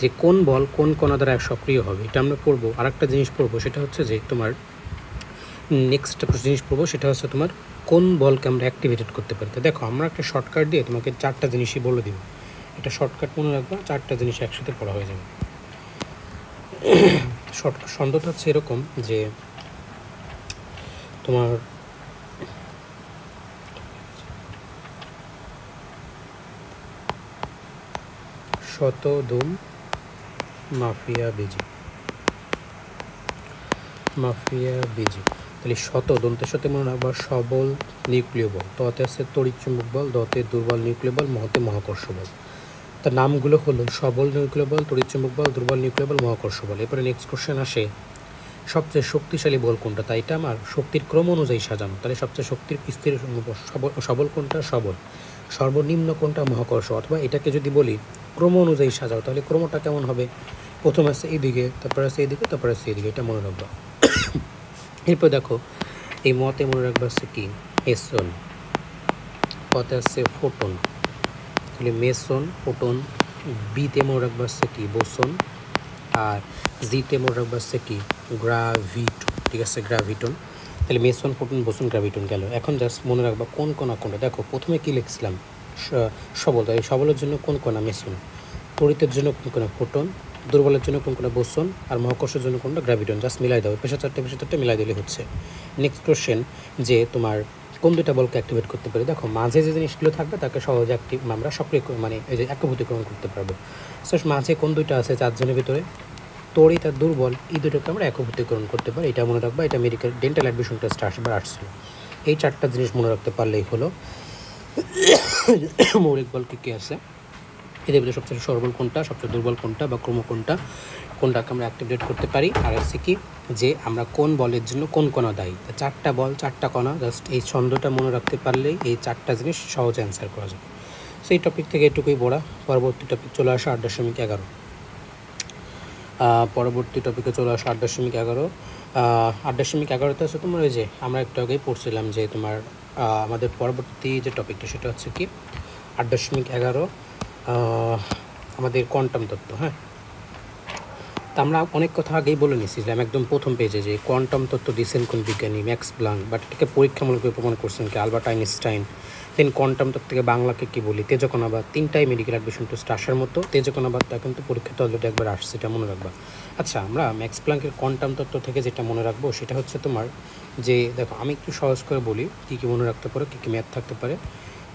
Speaker 1: যে কোন বল কোন কণা দ্বারা সক্রিয় হবে, এটা আমরা পড়বো। আর একটা জিনিস পড়বো সেটা হচ্ছে যে তোমার নেক্সট জিনিস পড়বো সেটা হচ্ছে তোমার কোন বলকে আমরা অ্যাক্টিভেটেড করতে পারি। তো দেখো আমরা একটা শর্টকাট দিয়ে তোমাকে 4টা জিনিসই বলে দিব, এটা শর্টকাট মনে রাখবা, 4টা জিনিস একসাথে পড়া হয়ে যাবে। ছন্দটা হচ্ছে এরকম যে তোমার শতদম মাফিয়া বিজি, তাহলে শত দন্তের সাথে মনে রাখবা সবল নিউক্লিয় বল, ততে আছে তড়িৎ চুম্বক বল, দতে দুর্বল নিউক্লিয় বল, মহতে মহাকর্ষ বল। তার নামগুলো হলো সবল নিউক্লিয় বল, তড়িৎ চুম্বক বল, দুর্বল নিউক্লিয় বল, মহাকর্ষ বল। এরপরে নেক্সট কোশ্চেন আসে সবচেয়ে শক্তিশালী বল কোনটা, তাই এটা আমার শক্তির ক্রম অনুযায়ী সাজানো, তাহলে সবচেয়ে শক্তির স্থির সবল কোনটা সবল, সর্বনিম্ন কোনটা মহাকর্ষ। অথবা এটাকে যদি বলি ক্রম অনুযায়ী সাজাও, তাহলে ক্রমটা কেমন হবে, প্রথম আছে এইদিকে, তারপর আছে এইদিকে, তারপর আছে এইদিকে, এটা মনে রাখবা। এরপর দেখো এই মতে মনে রাখবা হচ্ছে কি মেসন, পথে আসছে ফোটন, তাহলে মেসন ফোটন। বিতে মনে রাখবা হচ্ছে কি বোসন, আর জিতে মনে রাখবা হচ্ছে কি গ্রাভিটন, ঠিক আছে গ্রাভিটন। তাহলে মেসন ফোটন বোসন গ্রাভিটন গেল। এখন জাস্ট মনে রাখবা কোন কণা কোনটা। দেখো প্রথমে কি লিখছিলাম সবল, তাই সবলের জন্য কোন কণা মেসন, তড়িতের জন্য কোন কণা ফোটন, দুর্বলের জন্য কোন কোনটা বোসন, আর মহাকর্ষের জন্য কোনটা গ্র্যাভিটন। জাস্ট মিলাই দাও, পেশা চারটে মিলাই দিলে হচ্ছে। নেক্সট কোশ্চেন যে তোমার কোন দুইটা বলকে অ্যাক্টিভেট করতে পারি। দেখো মাঝে যে জিনিসগুলো থাকবে তাকে সহজে আমরা সক্রিয় মানে এই যে একভূতিকরণ করতে পারবো। সো মাঝে কোন দুইটা আছে 4 জনের ভিতরে, তড়িৎ আর দুর্বল, এই দুটোকে আমরা একভূতিকরণ করতে পারি, এটা মনে রাখবা। এটা মেডিকেল ডেন্টাল অ্যাডমিশন টেস্ট আসবার আসছিল। এই 4টা জিনিস মনে রাখতে পারলেই হলো। মৌলিক বল কী আছে, এদের ভিতরে সবচেয়ে সরবল কোনটা, সবচেয়ে দুর্বল কোনটা, বা ক্রম কোনটা, কোনটাকে আমরা অ্যাক্টিভেট করতে পারি। আর আছে কি যে আমরা কোন বলের জন্য কোন কণা দায়ী। 4টা বল 4টা কণা, জাস্ট এই ছন্দটা মনে রাখতে পারলেই এই 4টা জিনিস সহজে অ্যান্সার করা যাবে। সো এই টপিক থেকে এটুকুই পড়া। পরবর্তী টপিক চলে আসে 8.11। পরবর্তী টপিকে চলে আসে 8.11। 8.11তে আছে তোমার ওই যে আমরা একটু আগেই পড়ছিলাম যে তোমার আমাদের পরবর্তী যে টপিকটা সেটা হচ্ছে কি 8.11 আমাদের কোয়ান্টাম তত্ত্ব। হ্যাঁ, তা আমরা অনেক কথা আগেই বলে নিয়েছিলাম একদম প্রথম পেজে যে কোয়ান্টাম তত্ত্ব দিয়েছেন কোন বিজ্ঞানী, ম্যাক্স প্লাঙ্ক, বাট এটাকে পরীক্ষামূলকভাবে প্রমাণ করছেন কি আলবার্ট আইনস্টাইন। দেন কোয়ান্টাম তত্ত্বকে বাংলাকে কী বলি, তেজকণাবাদ। তিনটাই মেডিকেল অ্যাডমিশন টেস্ট আসার মতো, তেজকণাবাদটা কিন্তু পরীক্ষাতে অলরেডি একবার আসছে, এটা মনে রাখবা। আচ্ছা, আমরা ম্যাক্স প্লাঙ্কের কোয়ান্টাম তত্ত্ব থেকে যেটা মনে রাখবো সেটা হচ্ছে তোমার যে, দেখো আমি একটু সহজ করে বলি কী কী মনে রাখতে পারো, কী কী ম্যাথ থাকতে পারে।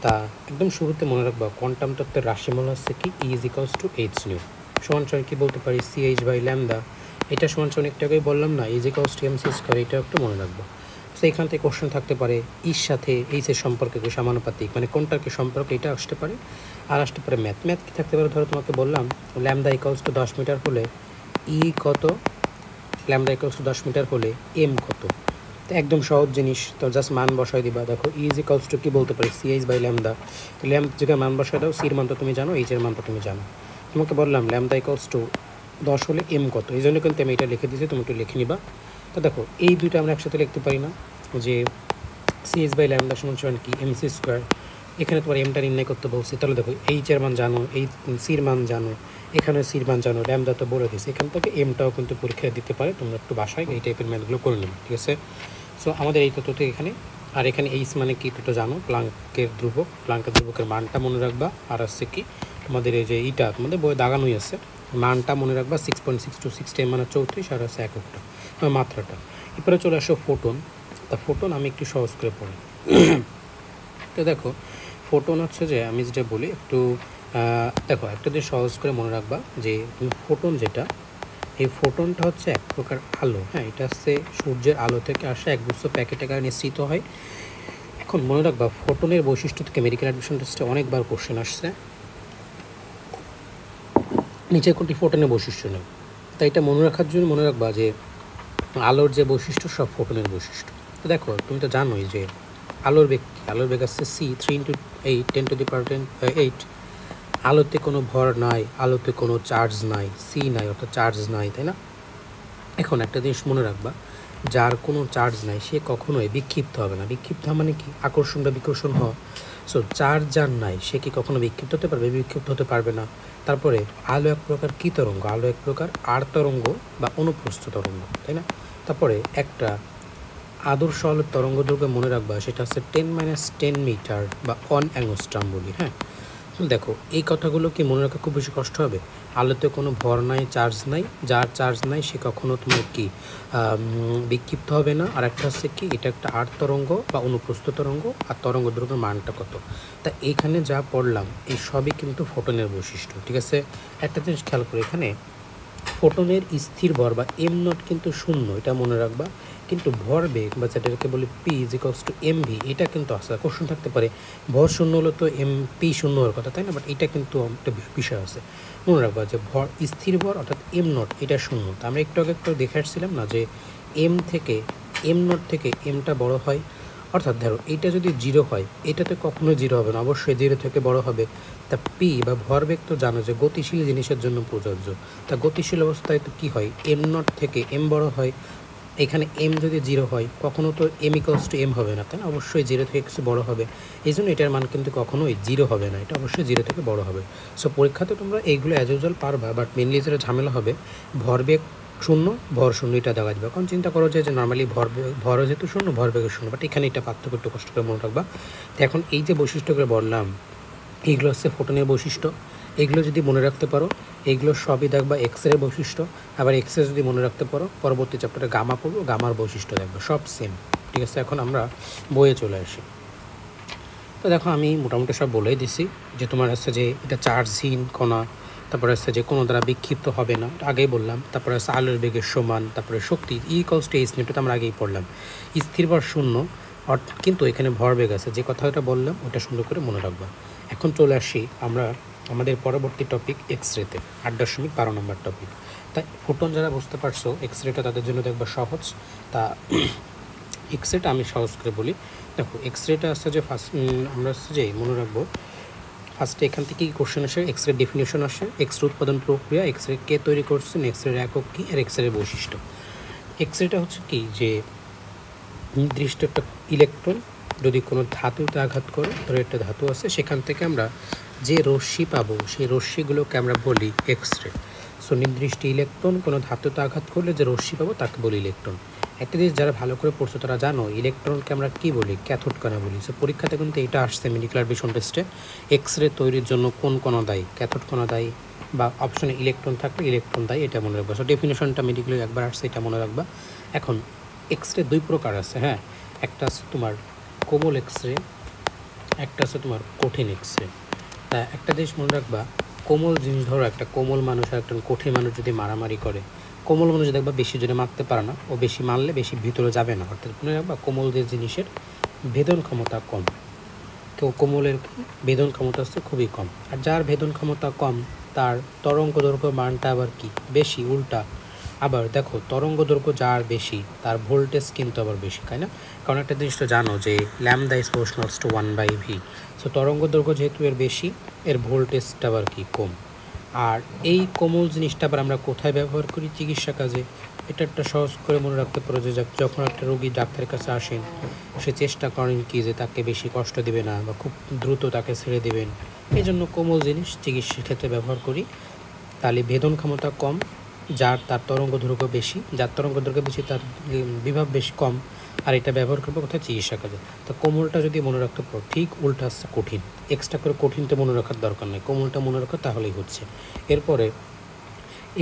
Speaker 1: তা একদম শুরুতে মনে রাখবা কোয়ান্টাম তত্ত্বের রাশিমালা হচ্ছে কি E=h নিউ সমান কী বলতে পারি CH/λ। এটা সমান একটু আগেই বললাম না E=mc², এটা একটু মনে রাখবো। তো এইখান থেকে কোশ্চেন থাকতে পারে ইর সাথে এইচের সম্পর্কে সমানুপাতিক, মানে কোনটার কি সম্পর্ক, এটা আসতে পারে। আর আসতে পারে ম্যাথ কী থাকতে পারে, ধরো তোমাকে বললাম λ=10 মিটার হলে ই কত, λ=10 মিটার হলে এম কত। তো একদম সহজ জিনিস, তো জাস্ট মান বসাই দিবা। দেখো E= কী বলতে পারি CH/λ। তো জায়গায় মান বসাই দাও, সির মান তো তুমি জানো, এইচের মান তো তুমি জানো। তোমাকে বললাম λ=10 হলে এম কত, এই জন্য কিন্তু আমি এটা লিখে দিয়েছি, তুমি একটু লিখে নিবা। তো দেখো এই দুইটা আমরা একসাথে লিখতে পারি না, যে CH/λ সমান কি mc²। এখানে তোমার এমটা নির্ণয় করতে বলছি, তাহলে দেখো এইচের মান জানো, এই সির মান জানো, এখানে সির মান জানো, ল্যামডা তো বলে দিয়েছি, এখান থেকে এমটাও কিন্তু পরীক্ষা দিতে পারে। তোমরা একটু বাসায় এই টাইপের ম্যাথগুলো করে নেবে, ঠিক আছে। সো আমাদের এই তথ্য এখানে, আর এখানে এইচ মানে কি তো জানো, প্লাঙ্কের ধ্রুবকের মানটা মনে রাখবা। আর আছে কি তোমাদের এই যে এইটা তোমাদের বইয়ে দাগানোই আছে, মানটা মনে রাখবা 6.626, মানে 34, আর আছে এককটা মাত্রাটা। এরপরে চলে আসো ফোটন। তা ফোটন আমি একটু সহজ করে পড়ি। তো দেখো ফোটন হচ্ছে যে, আমি যেটা বলি একটু দেখো একটা যে সহজ করে মনে রাখবা যে ফোটন যেটা, এই ফোটনটা হচ্ছে এক প্রকার আলো। হ্যাঁ, এটা হচ্ছে সূর্যের আলো থেকে আসে একগুচ্ছ প্যাকেটে আকারে নিঃসৃত হয়। এখন মনে রাখবা ফোটনের বৈশিষ্ট্য থেকে মেডিকেল অ্যাডমিশন টেস্টে অনেকবার কোশ্চেন আসছে, নিচের কোনটি ফোটনের বৈশিষ্ট্য নেই। তাই এটা মনে রাখার জন্য মনে রাখবা যে আলোর যে বৈশিষ্ট্য সব ফোটনের বৈশিষ্ট্য। তো দেখো তুমি তো জানোই যে আলোর বেগ আসছে c3 × 10⁸ আলোতে কোনো ভর নাই, আলোতে কোনো চার্জ নাই, সি নাই, অর্থাৎ চার্জ নাই, তাই না। এখন একটা জিনিস মনে রাখবা, যার কোনো চার্জ নাই সে কখনোই বিক্ষিপ্ত হবে না। বিক্ষিপ্ত মানে কি, আকর্ষণ বা বিকর্ষণ হওয়া। সো চার্জ যার নাই সে কি কখনো বিক্ষিপ্ত হতে পারবে, বিক্ষিপ্ত হতে পারবে না। তারপরে আলো এক প্রকার কী তরঙ্গ, আলো এক প্রকার আর তরঙ্গ বা অনুপ্রস্থ তরঙ্গ, তাই না। তারপরে একটা আদর্শ আলোর তরঙ্গ দৈর্ঘ্য মনে রাখবা, সেটা হচ্ছে 10 - 10 মিটার বা 1 অ্যাংস্ট্রম বলি। হ্যাঁ, দেখো এই কথাগুলো কি মনে রাখা খুব বেশি কষ্ট হবে। আলোতে কোনো ভর নাই, চার্জ নাই, যার চার্জ নাই সে কখনো তোমার কি বিক্ষিপ্ত হবে না। আর একটা হচ্ছে কি, এটা একটা আর তরঙ্গ বা অনুপ্রস্থ তরঙ্গ, আর তরঙ্গ দৈর্ঘ্যের মানটা কত। তা এইখানে যা পড়লাম এই সবই কিন্তু ফোটনের বৈশিষ্ট্য, ঠিক আছে। একটা জিনিস খেয়াল করে, এখানে ফোটনের স্থির ভর বা m0 কিন্তু 0, এটা মনে রাখবা। কিন্তু ভরবেগ বা যেটাকে বলি p=mv, এটা কিন্তু আছে। কোশ্চেন থাকতে পারে ভর 0 হলো তো p 0 হওয়ার কথা, তাই না। বাট এটা কিন্তু একটা বিষয় আছে, মনে রাখবা যে স্থির ভর অর্থাৎ m0 এটা 0। তো আমরা একটু আগে দেখে আসছিলাম না যে m0 থেকে mটা বড় হয়, অর্থাৎ ধরো এইটা যদি 0 হয়, এটাতে কখনোই 0 হবে না, অবশ্যই 0 থেকে বড় হবে। তা পি বা ভরবেগ তো জানো যে গতিশীল জিনিসের জন্য প্রযোজ্য। তা গতিশীল অবস্থায় তো কী হয়, m0 থেকে m বড় হয়। এখানে m যদি 0 হয়, কখনো তো m=m হবে না, তাই না, অবশ্যই 0 থেকে কিছু বড় হবে। এই জন্য এটার মান কিন্তু কখনোই 0 হবে না, এটা অবশ্যই 0 থেকে বড় হবে। সো পরীক্ষাতে তোমরা এইগুলো অ্যাজ ইউজুয়াল পারবা, বাট মেনলি যেটা ঝামেলা হবে ভরবেগ 0, ভর 0 এটা দেওয়া যাবে। কারণ চিন্তা করো যে নর্মালি ভরও যেহেতু 0, ভরবেগের 0, বাট এখানে এটা পার্থক্য একটু কষ্ট করে মনে রাখবা। তো এখন এই যে বৈশিষ্ট্যগুলো বললাম, এইগুলো হচ্ছে ফোটনের বৈশিষ্ট্য। এগুলো যদি মনে রাখতে পারো, এইগুলো সবই দেখবা এক্সরের বৈশিষ্ট্য। আবার এক্সরে যদি মনে রাখতে পারো, পরবর্তী চ্যাপ্টারে গামা পড়বো, গামার বৈশিষ্ট্য দেখবো, সব সেম, ঠিক আছে। এখন আমরা বইয়ে চলে আসি। তো দেখো আমি মোটামুটি সব বলেই দিছি যে তোমার হচ্ছে যে এটা চার্জহীন কণা, তারপরে হচ্ছে যে কোনো দ্বারা বিক্ষিপ্ত হবে না, আগেই বললাম। তারপরে হচ্ছে আলোর বেগের সমান, তারপরে শক্তি E=h নিউটন, তো আমরা আগেই পড়লাম। স্থির ভর 0, অর্থাৎ কিন্তু এখানে ভরবেগ আছে, যে কথাটা বললাম ওটা সুন্দর করে মনে রাখবা। এখন চলে আসি আমরা আমাদের পরবর্তী টপিক এক্সরেতে, 8.12 নম্বর টপিক। তাই ফোটন যারা বুঝতে পারছো, এক্সরেটা তাদের জন্য দেখবা সহজ। তা এক্সরেটা আমি সহজ করে বলি। দেখো এক্সরেটা আসছে যে ফার্স্ট আমরা হচ্ছে যে মনে রাখবো, ফার্স্টে এখান থেকে কি কোশ্চেন আসে, এক্সরে ডেফিনেশন আসে, এক্সরে উৎপাদন প্রক্রিয়া, এক্সরে কে তৈরি করছেন, এক্সরের একক কী, আর এক্সরে বৈশিষ্ট্য। এক্সরেটা হচ্ছে কি, যে নির্দিষ্ট একটা ইলেকট্রন যদি কোনো ধাতুতে আঘাত করে, ধরো একটা ধাতু আছে, সেখান থেকে আমরা যে রশ্মি পাবো সেই রশ্মিগুলোকে আমরা বলি এক্স রে। সো নির্দিষ্ট ইলেকট্রন কোনো ধাতুতে আঘাত করলে যে রশ্মি পাবো তাকে বলি ইলেকট্রন। একটা জিনিস যারা ভালো করে পড়ছো তারা জানো ইলেকট্রনকে আমরা কী বলি, ক্যাথোড কণা বলি। সো পরীক্ষাতে কিন্তু এটা আসছে মেডিকেল ভিশন টেস্টে, এক্স রে তৈরির জন্য কোন কণা দায়ী, ক্যাথোড কণা দায়ী বা অপশনে ইলেকট্রন থাকলে ইলেকট্রন দায়ী, এটা মনে রাখবা। সো ডেফিনেশনটা মেডিকেলে একবার আসছে, এটা মনে রাখবা। এখন এক্স রে দুই প্রকার আছে, হ্যাঁ, একটা আছে তোমার কোমল এক্স রে, একটা আছে তোমার কঠিন এক্স রে। তা একটা জিনিস মনে রাখবা, কোমল জিনিস ধরো একটা কোমল মানুষ আর একটা কঠিন মানুষ যদি মারামারি করে, কোমল মানুষ দেখবা বেশি জোরে মারতে পারে না, ও বেশি মারলে বেশি ভিতরে যাবে না। অর্থাৎ মনে রাখবা কোমলদের জিনিসের ভেদন ক্ষমতা কম, কেউ কোমলের ভেদন ক্ষমতা হচ্ছে খুবই কম। আর যার ভেদন ক্ষমতা কম তার তরঙ্গ দৈর্ঘ্য মানটা আবার কি বেশি, উল্টা। আবার দেখো তরঙ্গ দৈর্ঘ্য যার বেশি তার ভোল্টেজ কিন্তু আবার বেশি, তাই না? কারণ একটা জিনিস তো জানো যে lambda is proportional to 1/v। So তরঙ্গ দৈর্ঘ্য যেহেতু এর বেশি, এর ভোল্টেজটা আবার কি কম। আর এই কোমল জিনিসটা আবার আমরা কোথায় ব্যবহার করি, চিকিৎসা কাজে। এটা একটা সহজ করে মনে রাখতে পারো যে যখন একটা রোগী ডাক্তারের কাছে আসেন, সে চেষ্টা করেন কি যে তাকে বেশি কষ্ট দেবে না বা খুব দ্রুত তাকে ছেড়ে দেবেন, এই জন্য কোমল জিনিস চিকিৎসার ক্ষেত্রে ব্যবহার করি। তাহলে ভেদন ক্ষমতা কম, যার তার তরঙ্গ দৈর্ঘ্য বেশি, যার তরঙ্গ দৈর্ঘ্য বেশি তার বিভব বেশি কম। আর এটা ব্যবহার করবো কোথায়, চিকিৎসা কাজে। তো কোমলটা যদি মনে রাখতে পারো, ঠিক উল্টা আসছে কঠিন। এক্সট্রা করে কঠিনটা মনে রাখার দরকার নেই, কোমলটা মনে রাখো তাহলেই হচ্ছে। এরপরে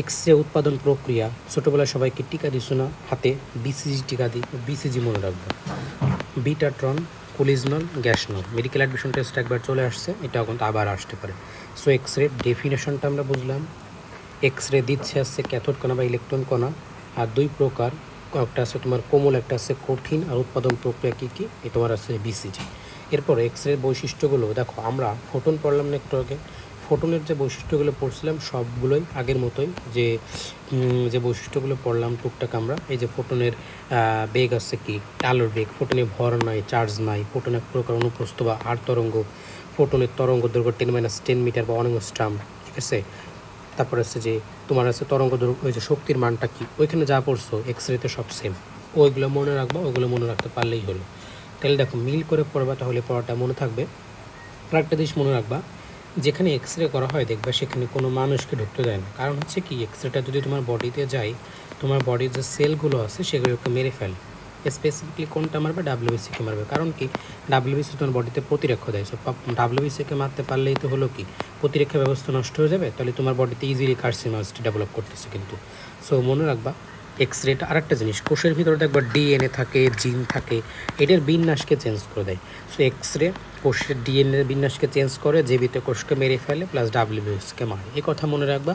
Speaker 1: এক্স রে উৎপাদন প্রক্রিয়া, ছোটোবেলায় সবাইকে টিকা দিছো না হাতে, বিসিজি টিকা দিই, বিসিজি মনে রাখবো। বিটাট্রন, কোলিজনল, গ্যাসনল, মেডিকেল অ্যাডমিশন টেস্ট একবার চলে আসছে, এটাও কিন্তু আবার আসতে পারে। সো এক্স রে ডেফিনেশনটা আমরা বুঝলাম। এক্স রে দিচ্ছে আসছে ক্যাথোড কণা বা ইলেকট্রন কণা, আর দুই প্রকার, একটা আছে তোমার কোমল, একটা আছে কঠিন। আর উৎপাদন প্রক্রিয়া কী কী, এ তোমার আছে বিসিজি। এরপর এক্স রে বৈশিষ্ট্যগুলো দেখো, আমরা ফোটন পড়লাম না একটু আগে, ফোটনের যে বৈশিষ্ট্যগুলো পড়ছিলাম সবগুলোই আগের মতোই, যে যে বৈশিষ্ট্যগুলো পড়লাম টুকটাক আমরা। এই যে ফোটনের বেগ আছে কি, আলোর বেগ, ফোটনে ভর নাই, চার্জ নাই, ফোটন এক প্রকার অনুপ্রস্থ বা আর তরঙ্গ, ফোটনের তরঙ্গ দৈর্ঘ্য 10 - 10 মিটার বা অ্যাংস্ট্রম, ঠিক আছে। তারপর আছে যে তোমার আছে তরঙ্গ দৈর্ঘ্য, ওই যে শক্তির মানটা কি, ওইখানে যা পড়ছো এক্স রেতে সব সেম, ওইগুলো মনে রাখবা, ওইগুলো মনে রাখতে পারলেই হলো। তাহলে দেখো মিল করে পড়বা, তাহলে পড়াটা মনে থাকবে। আর একটা জিনিস মনে রাখবা, যেখানে এক্স রে করা হয় দেখবা সেখানে কোনো মানুষকে ঢুকতে দেয় না। কারণ হচ্ছে কি, এক্স রেটা যদি তোমার বডিতে যায়, তোমার বডির যে সেলগুলো আছে সেগুলোকে মেরে ফেলে। স্পেসিফিকলি কোনটা মারবে, ডাব্লিউবিসিকে মারবে। কারণ কি, ডাব্লিউবিসি তোমার বডিতে প্রতিরক্ষা দেয়। সো ডাব্লিউবিসিকে মারতে পারলেই তো হলো কি, প্রতিরক্ষা ব্যবস্থা নষ্ট হয়ে যাবে, তাহলে তোমার বডিতে ইজিলি কার্সিনোসিটি ডেভেলপ করতেছে কিন্তু। সো মনে রাখবা এক্স রেটা। আরেকটা জিনিস, কোষের ভিতরে দেখবা ডিএনএ থাকে, জিন থাকে, এটার বিন্যাসকে চেঞ্জ করে দেয়। সো এক্স রে কোষের ডিএনএর বিন্যাসকে চেঞ্জ করে, জীবিত কোষকে মেরে ফেলে, প্লাস ডাব্লিউবিসিকে মারে, এই কথা মনে রাখবা।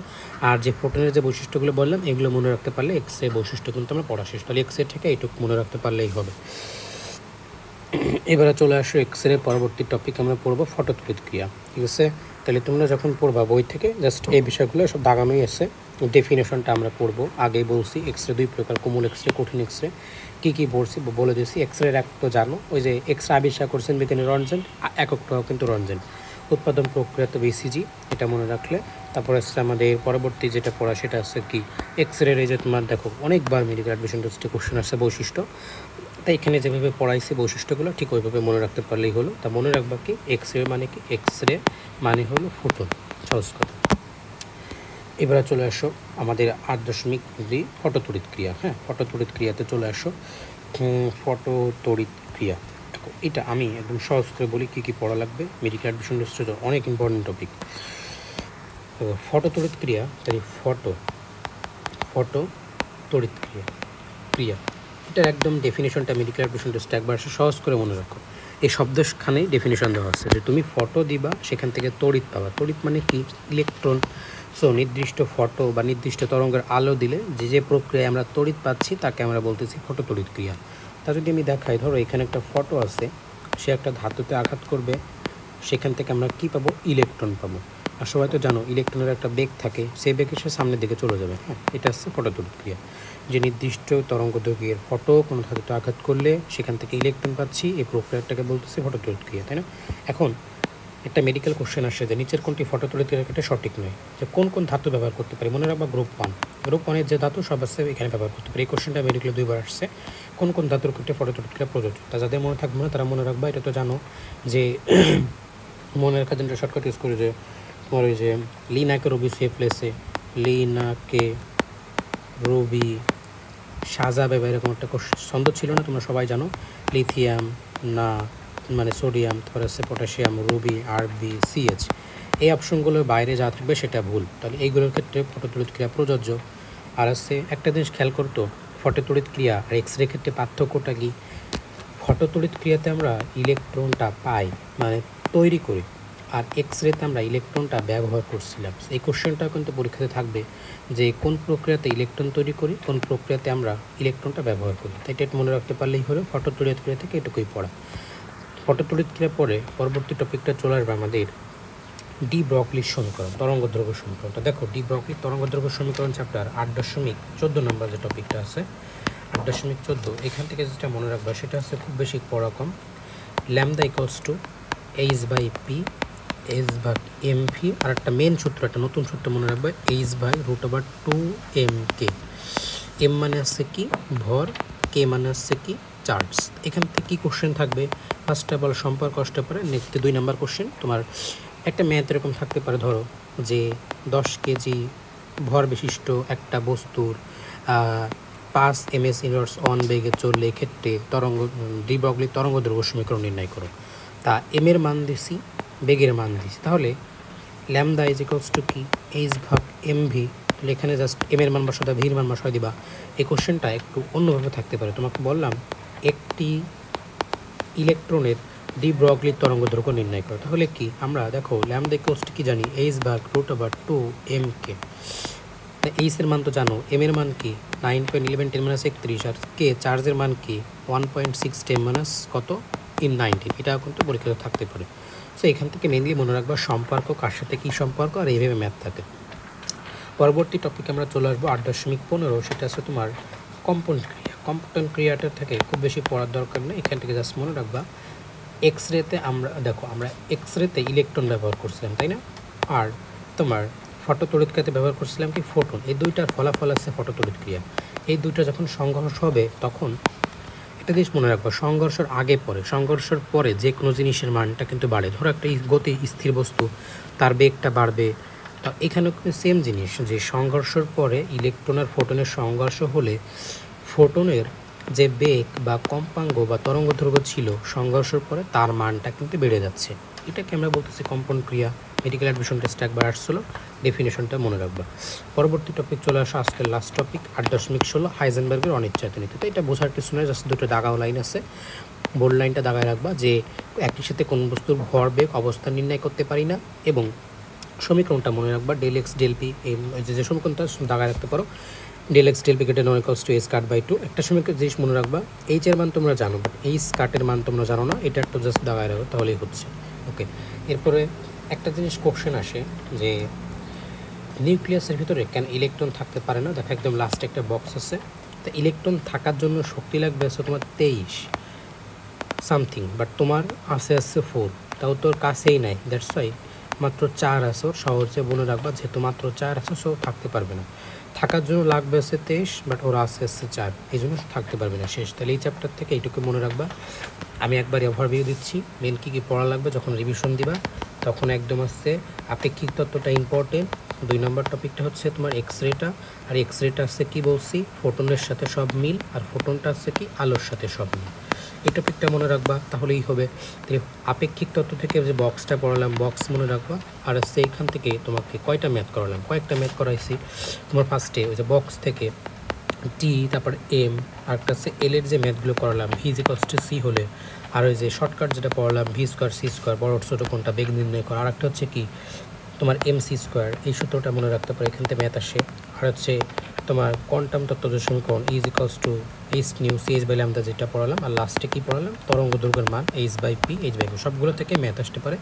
Speaker 1: আর যে ফোটনের যে বৈশিষ্ট্যগুলো বললাম এগুলো মনে রাখতে পারলে এক্স রে বৈশিষ্ট্য কিন্তু আমরা পড়া শেষ। তাহলে এক্স রে থেকে এইটুকু মনে রাখতে পারলেই হবে। এবারে চলে আসো এক্স রে পরবর্তী টপিক আমরা পড়বো ফটোতড়িৎ ক্রিয়া, ঠিক আছে। তাহলে তোমরা যখন পড়বা বই থেকে জাস্ট এই বিষয়গুলো সব দাগানোই আছে, ডেফিনেশনটা আমরা পড়বো। আগেই বলছি এক্স রে দুই প্রকার, কোমল এক্স রে, কঠিন এক্স রে, কী কী বলছি বলে দিয়েছি। এক্স রের এক তো জানো, ওই যে এক্স রে আবিষ্কার করছেন বিজ্ঞানী রঞ্জন, এককটাও কিন্তু রঞ্জন। উৎপাদন প্রক্রিয়া তো বিসিজি, এটা মনে রাখলে। তারপর আসছে আমাদের পরবর্তী যেটা পড়া, সেটা হচ্ছে কি এক্স রের, এই যে তোমার দেখো অনেকবার মেডিকেল অ্যাডমিশন টেস্টে কোশ্চেন আসছে বৈশিষ্ট্য, তাই এখানে যেভাবে পড়াইছি বৈশিষ্ট্যগুলো ঠিক ওইভাবে মনে রাখতে পারলেই হলো। তা মনে রাখবা কি, এক্স রে মানে কি, এক্স রে মানে হলো ফোটন, সহজ কথা। এবারে চলে আসো আমাদের 8.2 ফটোতড়িৎ ক্রিয়া। হ্যাঁ, ফটোতড়িৎ ক্রিয়াতে চলে আসো। ফটোতড়িৎ ক্রিয়া দেখো, এটা আমি একদম সহজ করে বলি কী কী পড়া লাগবে। মেডিকেল অ্যাডমিশন টেস্টে অনেক ইম্পর্টেন্ট টপিক। তো ফটোতড়িৎ ক্রিয়া, তাই ফটোতড়িৎ ক্রিয়া এটার একদম ডেফিনেশনটা মেডিকেল অ্যাডমিশন টেস্টে একবার আসে, সহজ করে মনে রাখো। এই শব্দখানেই ডেফিনেশন দেওয়া আছে যে তুমি ফটো দিবা, সেখান থেকে তড়িৎ পাবা। তড়িৎ মানে কি, ইলেকট্রন। সো নির্দিষ্ট ফটো বা নির্দিষ্ট তরঙ্গের আলো দিলে যে যে প্রক্রিয়ায় আমরা তড়িৎ পাচ্ছি তাকে আমরা বলতেছি ফটোতড়িৎ ক্রিয়া। তা যদি আমি দেখাই, ধরো এখানে একটা ফটো আছে, সে একটা ধাতুতে আঘাত করবে, সেখান থেকে আমরা কি পাবো, ইলেকট্রন পাবো। আর সবাই তো জানো ইলেকট্রনের একটা বেগ থাকে, সেই বেগে সে সামনের দিকে চলে যাবে। হ্যাঁ, এটা হচ্ছে ফটোতড়িৎ ক্রিয়া। যে নির্দিষ্ট তরঙ্গ দৈর্ঘ্যের ফটো কোনো ধাতুতে আঘাত করলে সেখান থেকে ইলেকট্রন পাচ্ছি, এই প্রক্রিয়াটাকে বলতেছে ফটোতড়িৎ ক্রিয়া, তাই না? এখন একটা মেডিকেল কোশ্চেন আসে যে নিচের কোনটি ফটোতড়িৎ ক্রিয়াটা সঠিক নয়, যে কোন কোন ধাতু ব্যবহার করতে পারি। মনে রাখবা গ্রুপ 1 যে ধাতু সব আছে এখানে ব্যবহার করতে পারি। এই কোশ্চেনটা মেডিকেলে 2বার আসছে, কোন কোন ধাতুর ক্ষেত্রে ফটোতড়িৎ ক্রিয়া প্রযোজ্য। তা যাদের মনে থাকবে না তারা মনে রাখবা, এটা তো জানো যে মনে রাখার জন্য শর্টকাট ইউজ করি যে তোমার ওই যে লিনাকে রবি সেফ প্লেসে, লিনাকে রবি সাজা বেবা এরকম একটা ছন্দ ছিল না, তোমরা সবাই জানো। লিথিয়াম না মানে সোডিয়াম, তারপরে হচ্ছে পটাশিয়াম, রুবি, আরবি, সিএইচ, এই অপশনগুলোর বাইরে যা থাকবে সেটা ভুল। তাহলে এইগুলোর ক্ষেত্রে ফটোতড়িৎ ক্রিয়া প্রযোজ্য। আর হচ্ছে একটা জিনিস খেয়াল করতো, ফটোতড়িৎ ক্রিয়া আর এক্স রে ক্ষেত্রে পার্থক্যটা কি? ফটোতড়িৎ ক্রিয়াতে আমরা ইলেকট্রনটা পাই মানে তৈরি করি, আর এক্স রেতে আমরা ইলেকট্রনটা ব্যবহার করছিলাম। এই কোশ্চেনটা কিন্তু পরীক্ষাতে থাকবে যে কোন প্রক্রিয়াতে ইলেকট্রন তৈরি করি, কোন প্রক্রিয়াতে আমরা ইলেকট্রনটা ব্যবহার করি। তাই এটা মনে রাখতে পারলেই হলো ফটোতড়িৎ ক্রিয়া থেকে এটুকুই পড়া। ফটোতড়িৎ ক্রিয়া পরে পরবর্তী টপিকটা চলে আসবে আমাদের ডি ব্রগলির সমীকরণ, তরঙ্গদৈর্ঘ্য সমীকরণটা। দেখো ডি ব্রগলির তরঙ্গদৈর্ঘ্য সমীকরণ চ্যাপ্টার 8.14 নম্বর যে টপিকটা আছে 8.14, এখান থেকে যেটা মনে রাখবা সেটা হচ্ছে খুব বেশি পড়া কম। Lambda equals to H by P, H ভাগ এম ভি, আর একটা মেন সূত্র, একটা নতুন সূত্র মনে রাখবে, H by root over 2mk। M মানে হচ্ছে কি ভর, কে মানে হচ্ছে কি চার্জ। এখান থেকে কী কোশ্চেন থাকবে? ফার্স্ট অফ অল সম্পর্ক আসতে পারে, নেক্সট 2 নম্বর কোশ্চেন তোমার একটা ম্যাথ এরকম থাকতে পারে, ধরো যে 10 কেজি ভর বিশিষ্ট একটা বস্তুর 5 ms ইনভার্স অন বেগে চললে এক্ষেত্রে ডি ব্রগলির তরঙ্গদৈর্ঘ্য সমীকরণ নির্ণয় করো। তা এম এর মান দিছি, বেগের মান দিছি, তাহলে ল্যামদা ইজ ইকুয়ালস টু কি এইচ ভাগ এম ভি। তাহলে এখানে জাস্ট এম এর মান বসাতে, ভির মান বসাই দিবা। এই কোশ্চেনটা একটু অন্যভাবে থাকতে পারে। তোমাকে বললাম একটি ইলেকট্রনের ডি ব্রগলির তরঙ্গদৈর্ঘ্য নির্ণয় করো, তাহলে কি আমরা দেখো ল্যামদা ইকুয়ালস টু কি জানি, এইচ ভাগ রুট ওভার 2mk। এইচ এর মান তো জানো, এম এর মান কি 9.11 10 - 31, আর কে চার্জের মান কি 1.6 10 - কত ইন 19। এটা কিন্তু পরীক্ষাতে থাকতে পারে। সো এখান থেকে মেনলি মনে রাখবা সম্পর্ক কার সাথে কী সম্পর্ক, আর এইভাবে ম্যাথ থাকে। পরবর্তী টপিকে আমরা চলে আসবো 8.15, সেটা আছে তোমার কম্পাউন্ড ক্রিয়া। কম্পাউন্ড ক্রিয়াটার থেকে খুব বেশি পড়ার দরকার নেই, এখান থেকে জাস্ট মনে রাখবা এক্স রেতে আমরা দেখো আমরা এক্স রেতে ইলেকট্রন ব্যবহার করছিলাম, তাই না? আর তোমার ফটোতড়িৎ ক্রিয়াতে ব্যবহার করছিলাম কি ফোটন। এই দুইটার ফলাফল আছে ফটোতড়িৎ ক্রিয়া। এই দুইটা যখন সংঘর্ষ হবে তখন একটা জিনিস মনে রাখবো, সংঘর্ষের আগে পরে, সংঘর্ষের পরে যে কোনো জিনিসের মানটা কিন্তু বাড়ে। ধরো একটা গতি স্থির বস্তু, তার বেগটা বাড়বে। তো এখানেও কিন্তু সেম জিনিস, যে সংঘর্ষের পরে ইলেকট্রন আর ফোটনের সংঘর্ষ হলে ফোটনের যে বেগ বা কম্পাঙ্গ বা তরঙ্গদৈর্ঘ্য ছিল সংঘর্ষের পরে তার মানটা কিন্তু বেড়ে যাচ্ছে। এটাকে আমরা বলতেছি কম্পন ক্রিয়া। মেডিকেল অ্যাডমিশন টেস্টে একবার আসছিলো, ডেফিনেশনটা মনে রাখবা। পরবর্তী টপিক চলে আসা আজকের লাস্ট টপিক 8.16 হাইজেনবার্গের অনিশ্চয়তা নীতি। তো এটা বোঝার কিছু নয়, জাস্ট দুটো দাগাও লাইন আছে, বোল্ড লাইনটা দাগায় রাখবা যে একই সাথে কোন বস্তুর ভর বেগ অবস্থান নির্ণয় করতে পারি না, এবং সমীকরণটা মনে রাখবা ডেল এক্স ডেল পি, এই যে সমীকরণটা দাগায় রাখতে পারো, ডেল এক্স ডেল পি কেটে নন equals to S cut by 2। একটা সমীকরণ জিনিস মনে রাখবা, এইচ এর মান তোমরা জানো বাট এইচ কাটের মান তোমরা জানো না, এটা একটু জাস্ট দাগায় রাখো তাহলেই হচ্ছে। ওকে, এরপরে একটা জিনিস কোশ্চেন আসে যে নিউক্লিয়াসের ভিতরে কেন ইলেকট্রন থাকতে পারে না। দেখো একদম লাস্টে একটা বক্স আছে, তো ইলেকট্রন থাকার জন্য শক্তি লাগবে আছে তোমার 23 সামথিং, বাট তোমার আছে 4, তাও তোর কাছেই নাই, দ্যাটস ওয়াই মাত্র 4 আছে। ওর সহজে মনে রাখবা যেহেতু মাত্র 4 আছে সো থাকতে পারবে না। থাকার জন্য লাগবে আছে 23, বাট ওরা আছে 4, এই জন্য থাকতে পারবে না শেষ। তাহলে এই চ্যাপ্টার থেকে এইটুকু মনে রাখবা। আমি একবার ওভারভিউ দিচ্ছি, মেন কী কী পড়া লাগবে যখন রিভিশন দিবা তখন একদম আসছে আপেক্ষিক তত্ত্বটা ইম্পর্টেন্ট। 2 নম্বর টপিকটা হচ্ছে তোমার এক্স রেটা, আর এক্স রেটা আছে কি বলছি ফোটনের সাথে সব মিল, আর ফোটনটা আছে কি আলোর সাথে সব মিল। এই টপিকটা মনে রাখবা তাহলেই হবে। তাহলে আপেক্ষিক তত্ত্ব থেকে যে বক্সটা পড়ালাম বক্স মনে রাখবা, আর সেইখান থেকে তোমাকে কয়টা ম্যাথ করালাম, কয়েকটা ম্যাথ করাইছি। তোমার ফার্স্টে ওই যে বক্স থেকে টি, তারপর এম, আর একটা হচ্ছে এল এর যে ম্যাথগুলো করালাম ভি ইকুয়ালস টু সি হলে, আর ওই যে শর্টকাট যেটা পড়ালাম ভি স্কোয়ার সি স্কোয়ার, বড় ছোটো কোনটা বেগ নির্ণয় করা, আর একটা হচ্ছে কি তোমার এম সি স্কোয়ার, এই সূত্রটা মনে রাখতে পারে, এখান থেকে ম্যাথ আসে। আর হচ্ছে তোমার কোয়ান্টাম তত্ত্ব সমীকরণ is equals to H nu C H by lambda যেটা পড়ালাম, আর লাস্টে কী পড়ালাম তরঙ্গ দৈর্ঘ্যের মান H by P H by P, সবগুলো থেকে ম্যাথ আসতে পারে।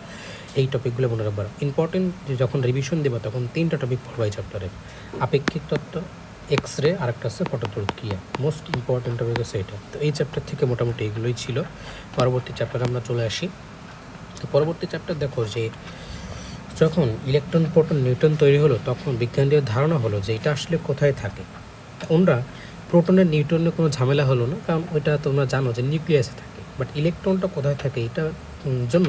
Speaker 1: এই টপিকগুলো মনে রাখবার ইম্পর্টেন্ট, যে যখন রিভিশন দেবো তখন 3টা টপিক পড়বা এই চ্যাপ্টারে, আপেক্ষিক তত্ত্ব, এক্স রে, আর একটা হচ্ছে ফটোতড়িৎ ক্রিয়া। মোস্ট ইম্পর্টেন্ট টপিক হচ্ছে এটা। তো এই চ্যাপ্টার থেকে মোটামুটি এগুলোই ছিল। পরবর্তী চ্যাপ্টারে আমরা চলে আসি। তো পরবর্তী চ্যাপ্টার দেখো যে যখন ইলেকট্রন প্রোটন নিউট্রন তৈরি হলো তখন বিজ্ঞানীদের ধারণা হলো যে এটা আসলে কোথায় থাকে। ওনরা প্রোটনের নিউট্রনের কোনো ঝামেলা হলো না, কারণ ওইটা তোমরা জানো যে নিউক্লিয়াসে থাকে, বাট ইলেকট্রনটা কোথায় থাকে এটা জন্য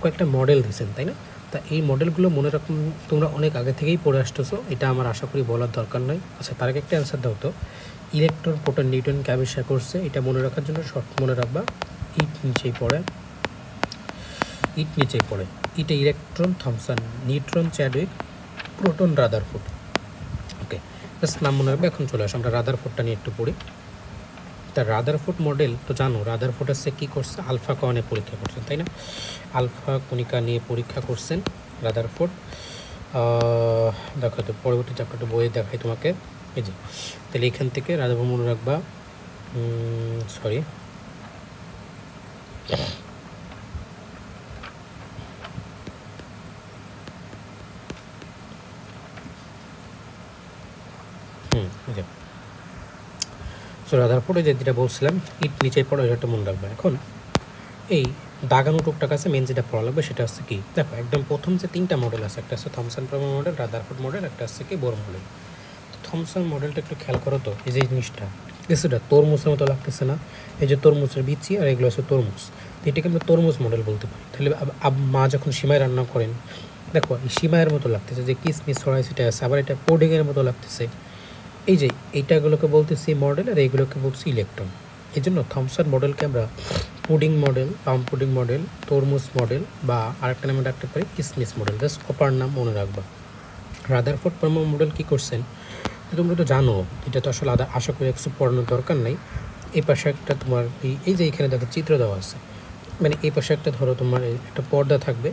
Speaker 1: কয়েকটা মডেল দিয়েছেন, তাই না? তা এই মডেলগুলো মনে রাখুন, তোমরা অনেক আগে থেকেই পড়ে আসতেছো, এটা আমার আশা করি বলার দরকার নয়। আচ্ছা, তার আগে একটা অ্যান্সার দাও তো, ইলেকট্রন প্রোটন নিউটনকে আবিষ্কার করছে, এটা মনে রাখার জন্য শর্ট মনে রাখবা, ইট নিচেই পড়ে, ইটে electron Thomson, neutron Chadwick, proton Rutherford. Okay, just নাম মনে রাখবে। এখন চলে আসো আমরা রাদারফোর্ডটা নিয়ে একটু পড়ি। তা রাদারফোর্ড মডেল তো জানো, রাদারফোর্ড সে কী করছে, আলফা কণা পরীক্ষা করছেন, তাই না? আলফা কণিকা নিয়ে পরীক্ষা করছেন রাদারফোর্ড। দেখো তো পরবর্তী চ্যাপ্টারটা বইয়ে দেখাই তোমাকে, এই যে। তাহলে এখান থেকে রাদারফোর্ড মনে রাখবা, সরি সো রাদারফোর্ডে যেটা বলছিলাম, ইট নিচে পড়ো, এটা মনে রাখবে। এখন এই দাগানো টুকটাক আছে, মেন যেটা পড়া লাগবে সেটা হচ্ছে কি, দেখো একদম প্রথম যে তিনটা মডেল আছে, একটা হচ্ছে থমসন প্রমেয় মডেল, রাদারফোর্ড মডেল, একটা হচ্ছে কি বোর মডেল। থমসন মডেলটা একটু খেয়াল করো তো, এই যে জিনিসটা কিছুটা তরমুজের মতো লাগতেছে না? এই যে তরমুজের বিচি আর এগুলো হচ্ছে তরমুজ, তো এটাকে আমরা তরমুজ মডেল বলতে পারি। তাহলে মা যখন সিমাই রান্না করেন, দেখো এই সিমাইয়ের মতো লাগতেছে, যে কিসমিস ছড়াই সেটা আছে, আবার এটা পুডিংয়ের মতো লাগতেছে। এই যে এইটাগুলোকে বলতেছি মডেল, আর এইগুলোকে বলছি ইলেকট্রন। এই জন্য থমসন মডেলকে আমরা পুডিং মডেল, পাম পুডিং মডেল, তরমুজ মডেল, বা আরেকটা নামে ডাকতে পারি কিসমিস মডেল, জাস্ট অপার নাম মনে রাখবা। রাদারফোর্ড প্রমেয় মডেল কী করছেন তোমরা তো জানো, এটা তো আসলে আশা করি কিছু পড়ানোর দরকার নাই। এই পাশে একটা তোমার এই যে এখানে দেখো চিত্র দেওয়া আছে, মানে এই পাশে একটা ধরো তোমার একটা পর্দা থাকবে,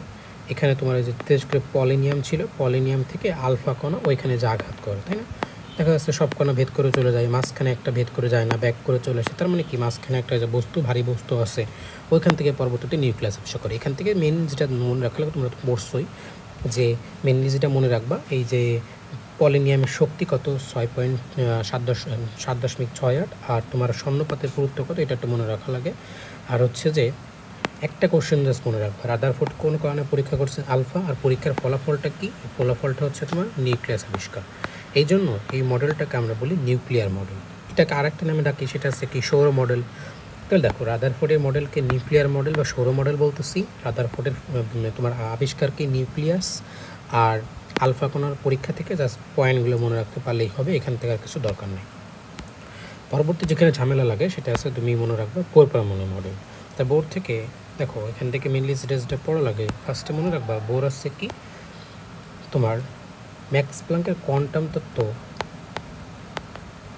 Speaker 1: এখানে তোমার এই যে তেজ করে পলিনিয়াম ছিল, পলিনিয়াম থেকে আলফা কণা ওইখানে যা আঘাত করে, তাই না? দেখা যাচ্ছে সব কণা ভেদ করে চলে যায়, মাঝখানে একটা ভেদ করে যায় না, ব্যাক করে চলে আসে। তার মানে কি, মাঝখানে একটা যে বস্তু, ভারী বস্তু আছে, ওইখান থেকে পরবর্তীতে নিউক্লিয়াস আবিষ্কার করে। এখান থেকে মেন যেটা মনে রাখলে, তোমরা তো পড়ছই যে মেনলি যেটা মনে রাখবা, এই যে পলিনিয়ামের শক্তি কত, 6.7.6.8, আর তোমার স্বর্ণপাতের গুরুত্ব কত, এটা একটু মনে রাখা লাগে। আর হচ্ছে যে একটা কোশ্চেন জাস্ট মনে রাখবা, রাদারফোর্ড কোন কারণে পরীক্ষা করছেন, আলফা, আর পরীক্ষার ফলাফলটা কি, ফলাফলটা হচ্ছে তোমার নিউক্লিয়াস আবিষ্কার। এই জন্য এই মডেলটাকে আমরা বলি নিউক্লিয়ার মডেল। এটাকে আরেকটা নামে ডাকি, সেটা হচ্ছে কি সৌর মডেল। তাহলে দেখো রাদারফোর্ডের মডেলকে নিউক্লিয়ার মডেল বা সৌর মডেল বলতেছি। রাদারফোর্ডের তোমার আবিষ্কার কি নিউক্লিয়াস, আর আলফা কণার পরীক্ষা থেকে জাস্ট পয়েন্টগুলো মনে রাখতে পারলেই হবে, এখান থেকে আর কিছু দরকার নেই। পরবর্তী যেখানে ঝামেলা লাগে সেটা আছে, তুমি মনে রাখবে বোর প্রমেয় মডেল। তা বোর থেকে দেখো এখান থেকে মেনলি যেটা পড়া লাগে, ফার্স্টে মনে রাখবা বোর আসছে কি তোমার ম্যাক্স প্ল্যাঙ্কের কোয়ান্টাম তত্ত্ব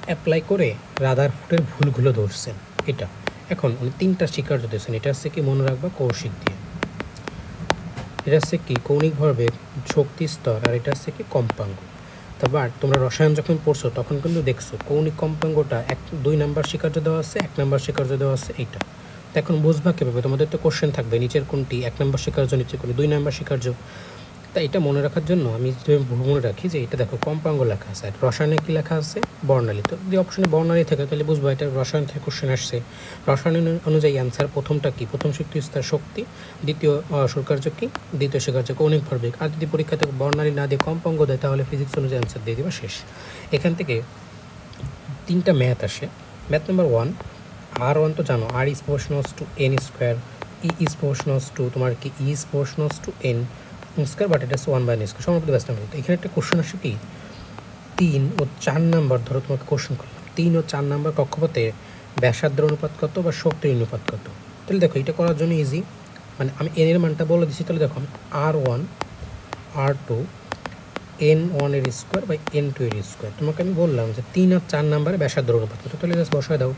Speaker 1: অ্যাপ্লাই করে রাদারফোর্ডের ভুলগুলো ধরছেন এটা। এখন উনি তিনটা স্বীকার্য দিয়েছেন, এটা হচ্ছে কি মনে রাখবা কৌশিক দিয়ে, এটা হচ্ছে কি কৌণিক ভরবেগ, শক্তি স্তর, আর এটা হচ্ছে কি কম্পাঙ্ক। তারপর তোমরা রসায়ন যখন পড়ছো তখন কিন্তু দেখছো কৌণিক কম্পাঙ্কটা 2 নাম্বার স্বীকার্য দেওয়া আছে, 1 নাম্বার স্বীকার্য দেওয়া আছে এইটা। তো এখন বুঝবা কীভাবে, তোমাদের তো কোশ্চেন থাকবে নিচের কোনটি 1 নাম্বার স্বীকার্য, নিচের কোনটি 2 নাম্বার স্বীকার্য। তাই এটা মনে রাখার জন্য আমি মনে রাখি যে এটা দেখো কম্পাঙ্ক লেখা আছে, আর রসায়নে কী লেখা আছে, বর্ণালী। তো যদি অপশনে বর্ণালী থাকে তাহলে বুঝবা এটা রসায়ন থেকে কোশ্চেন আসছে। রসায়ন অনুযায়ী অ্যান্সার প্রথমটা কি, প্রথম শক্তি স্তর শক্তি, দ্বিতীয় স্বীকার্য কি, দ্বিতীয় স্বীকার্য কৌণিক ভরবেগ। আর যদি পরীক্ষা থেকে বর্ণালী না দিয়ে কম্পাঙ্ক দেয় তাহলে ফিজিক্স অনুযায়ী অ্যান্সার দিয়ে দেবা, শেষ। এখান থেকে 3টা ম্যাথ আসে। ম্যাথ নাম্বার 1, R1 তো জানো, R is proportional to n square, E is proportional to তোমার কি E is proportional to n square, but এটা হচ্ছে 1/n স্কোয়ার, সমানুপাতিক ব্যস্ত। এখানে একটা কোশ্চেন আসে কি 3 ও 4 নাম্বার, ধরো তোমাকে কোশ্চেন করলাম 3 ও 4 নাম্বার কক্ষপথে ব্যাসার্ধের অনুপাত কত বা শক্তির অনুপাত কত। তাহলে দেখো এটা করার জন্য ইজি, মানে আমি n এর মানটা বলে দিচ্ছি। তাহলে দেখো R1 R2 n1 এর স্কোয়ার বাই n2 এর স্কোয়ার। তোমাকে আমি বললাম যে 3 আর 4 নাম্বারে ব্যাসার্ধের অনুপাত কত, তাহলে জাস্ট বসায় দাও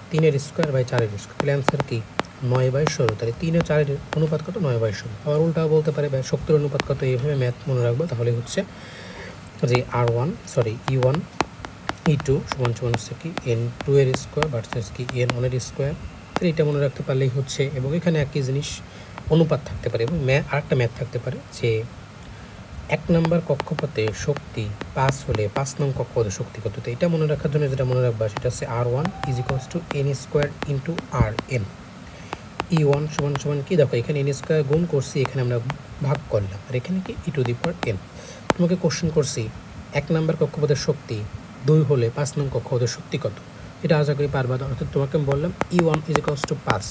Speaker 1: 3 এর স্কোয়ার বাই 4 এর স্কোয়ার। তাহলে অ্যান্সার কি 9/16। তাহলে 3 ও 4 এর অনুপাত কত, 9/16। আবার উল্টাও বলতে পারে শক্তির অনুপাত কত, এইভাবে ম্যাথ মনে রাখবো। তাহলে হচ্ছে যে E1 E2 সমান সমান হচ্ছে কি n2 এর স্কোয়ার ভার্সেস কি n1 এর স্কোয়ার। তাহলে এটা মনে রাখতে পারলেই হচ্ছে। এবং এখানে একই জিনিস অনুপাত থাকতে পারে, এবং আরেকটা ম্যাথ থাকতে পারে যে 1 নাম্বার কক্ষপথে শক্তি 5 হলে 5 নং কক্ষপথে শক্তি কত। তো এটা মনে রাখার জন্য যেটা মনে রাখবা সেটা হচ্ছে R1 = n square into Rn। E1 সমান সমান কি, দেখো এখানে n স্কোয়ার গুণ করছি, এখানে আমরা ভাগ করলাম, আর এখানে কি e⁴n। তোমাকে কোশ্চেন করছি 1 নাম্বার কক্ষপথের শক্তি 2 হলে 5 নং কক্ষপথের শক্তি কত। এটা আশা করি পারবা। অর্থাৎ তোমাকে আমি বললাম E1 = 5,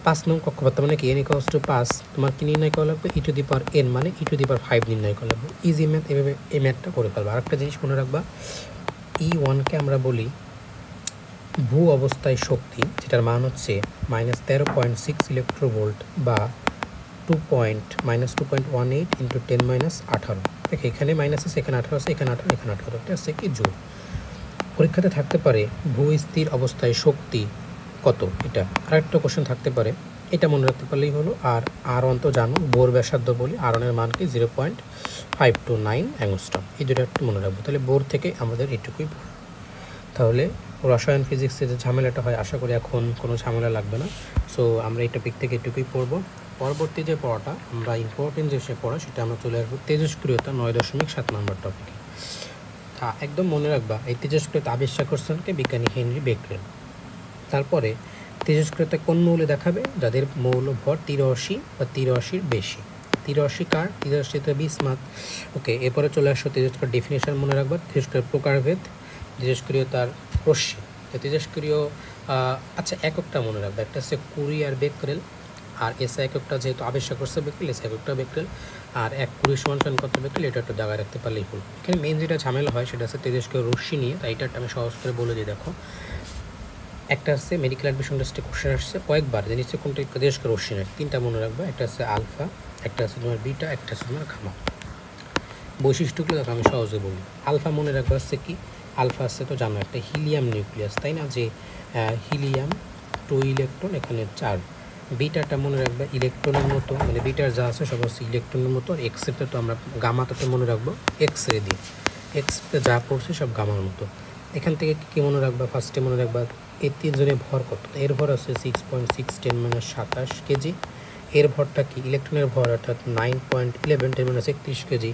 Speaker 1: 5 নং কক্ষপথ মানে কি n ইকুয়ালস টু 5, তোমার কি নির্ণয় করা লাগবে e⁻n মানে e⁻5 নির্ণয় করা লাগবে। ইজি ম্যাথ, এভাবে এই ম্যাথটা করে ফেলবা। আরেকটা জিনিস মনে রাখবা, E1কে আমরা বলি ভূ অবস্থায় শক্তি, যেটার মান হচ্ছে -13.6 ইলেকট্রোভোল্ট বা -2.18 × 10⁻18। দেখে এখানে মাইনাস আছে, এখানে 18 আছে, এখানে 18, এখানে 18, এটা হচ্ছে কি জুল। পরীক্ষাতে থাকতে পারে ভূ স্থির অবস্থায় শক্তি কত, এটা আরেকটা কোশ্চেন থাকতে পারে, এটা মনে রাখতে পারলেই হলো। আর আর1 তো জানো, বোর ব্যাসার্ধ বলি, আর1 মান কি 0.529 অ্যাংস্ট্রম। এই দুটো একটু মনে রাখবো। তাহলে বোর থেকে আমাদের এটুকুই। তাহলে রসায়ন ফিজিক্সে যে ঝামেলাটা হয়, আশা করি এখন কোনো ঝামেলা লাগবে না। সো আমরা এই টপিক থেকে এটুকুই পড়বো। পরবর্তী যে পড়াটা আমরা ইম্পর্টেন্ট যে পড়া, সেটা আমরা চলে আসবো তেজস্ক্রিয়তা 9.7 নম্বর টপিকে। একদম মনে রাখবা, এই তেজস্ক্রিয়তা আবিষ্কার করছেন কে? বিজ্ঞানী হেনরি বেকরেল। তারপরে তেজস্ক্রিয়তা কোন মৌলে দেখাবে? যাদের মৌল ভর 83 বা 83-র বেশি। 83 কার? 83-তে বিসমাথ। ওকে, এরপরে চলে আসো তেজস্ক্রিয় ডেফিনেশন মনে রাখবা, তেজস্ক্রিয় প্রকারভেদ, তেজস্ক্রিয়তার রশ্মি। তেজস্ক্রিয় আচ্ছা এককটা মনে রাখবা, একটা হচ্ছে কুরি আর বেকরেল, আর এসআই এককটা যেহেতু আবিষ্কার করছে বেকরেল, এসআই এককটা বেকরেল, আর 1 কুরি সমান কত বেকরেল, এটা একটু দাগায় রাখতে পারলেই হলো। এখানে মেন যেটা ঝামেলা হয় সেটা হচ্ছে তেজস্ক্রিয় রশ্মি নিয়ে, তাই এটা আমি সহজ করে বলে দিই। দেখো, একটা হচ্ছে মেডিকেল অ্যাডমিশন টেস্টে কোশ্চেন আসছে কয়েকবার, যে নিশ্চয় কোনটা তেজস্ক্রিয় রশ্মি নেয়, 3টা মনে রাখবা, একটা হচ্ছে আলফা, একটা হচ্ছে তোমার বিটা, একটা হচ্ছে তোমার গামা। বৈশিষ্ট্যগুলো দেখো আমি সহজে বলি। আলফা মনে রাখবা হচ্ছে কি, আলফা আছে তো জানো একটা হিলিয়াম নিউক্লিয়াস, তাই না, যে হিলিয়াম 2 ইলেকট্রন, এখানে 4। বিটাটা মনে রাখবা ইলেকট্রনের মতো, মানে বিটার যা আছে সব হচ্ছে ইলেকট্রনের মতো। আর এক্সরেতে তো আমরা গামাটাতে মনে রাখবো এক্স রে দিয়ে, এক্সরেতে যা পড়ছে সব গামার মতো। এখান থেকে কী মনে রাখবা? ফার্স্টে মনে রাখবা এই 3 জনের ভর কত। এর ভর আছে 6.6 × 10⁻27 কেজি। এর ভরটা কি? ইলেকট্রনের ভর অর্থাৎ 9.11 × 10⁻31 কেজি।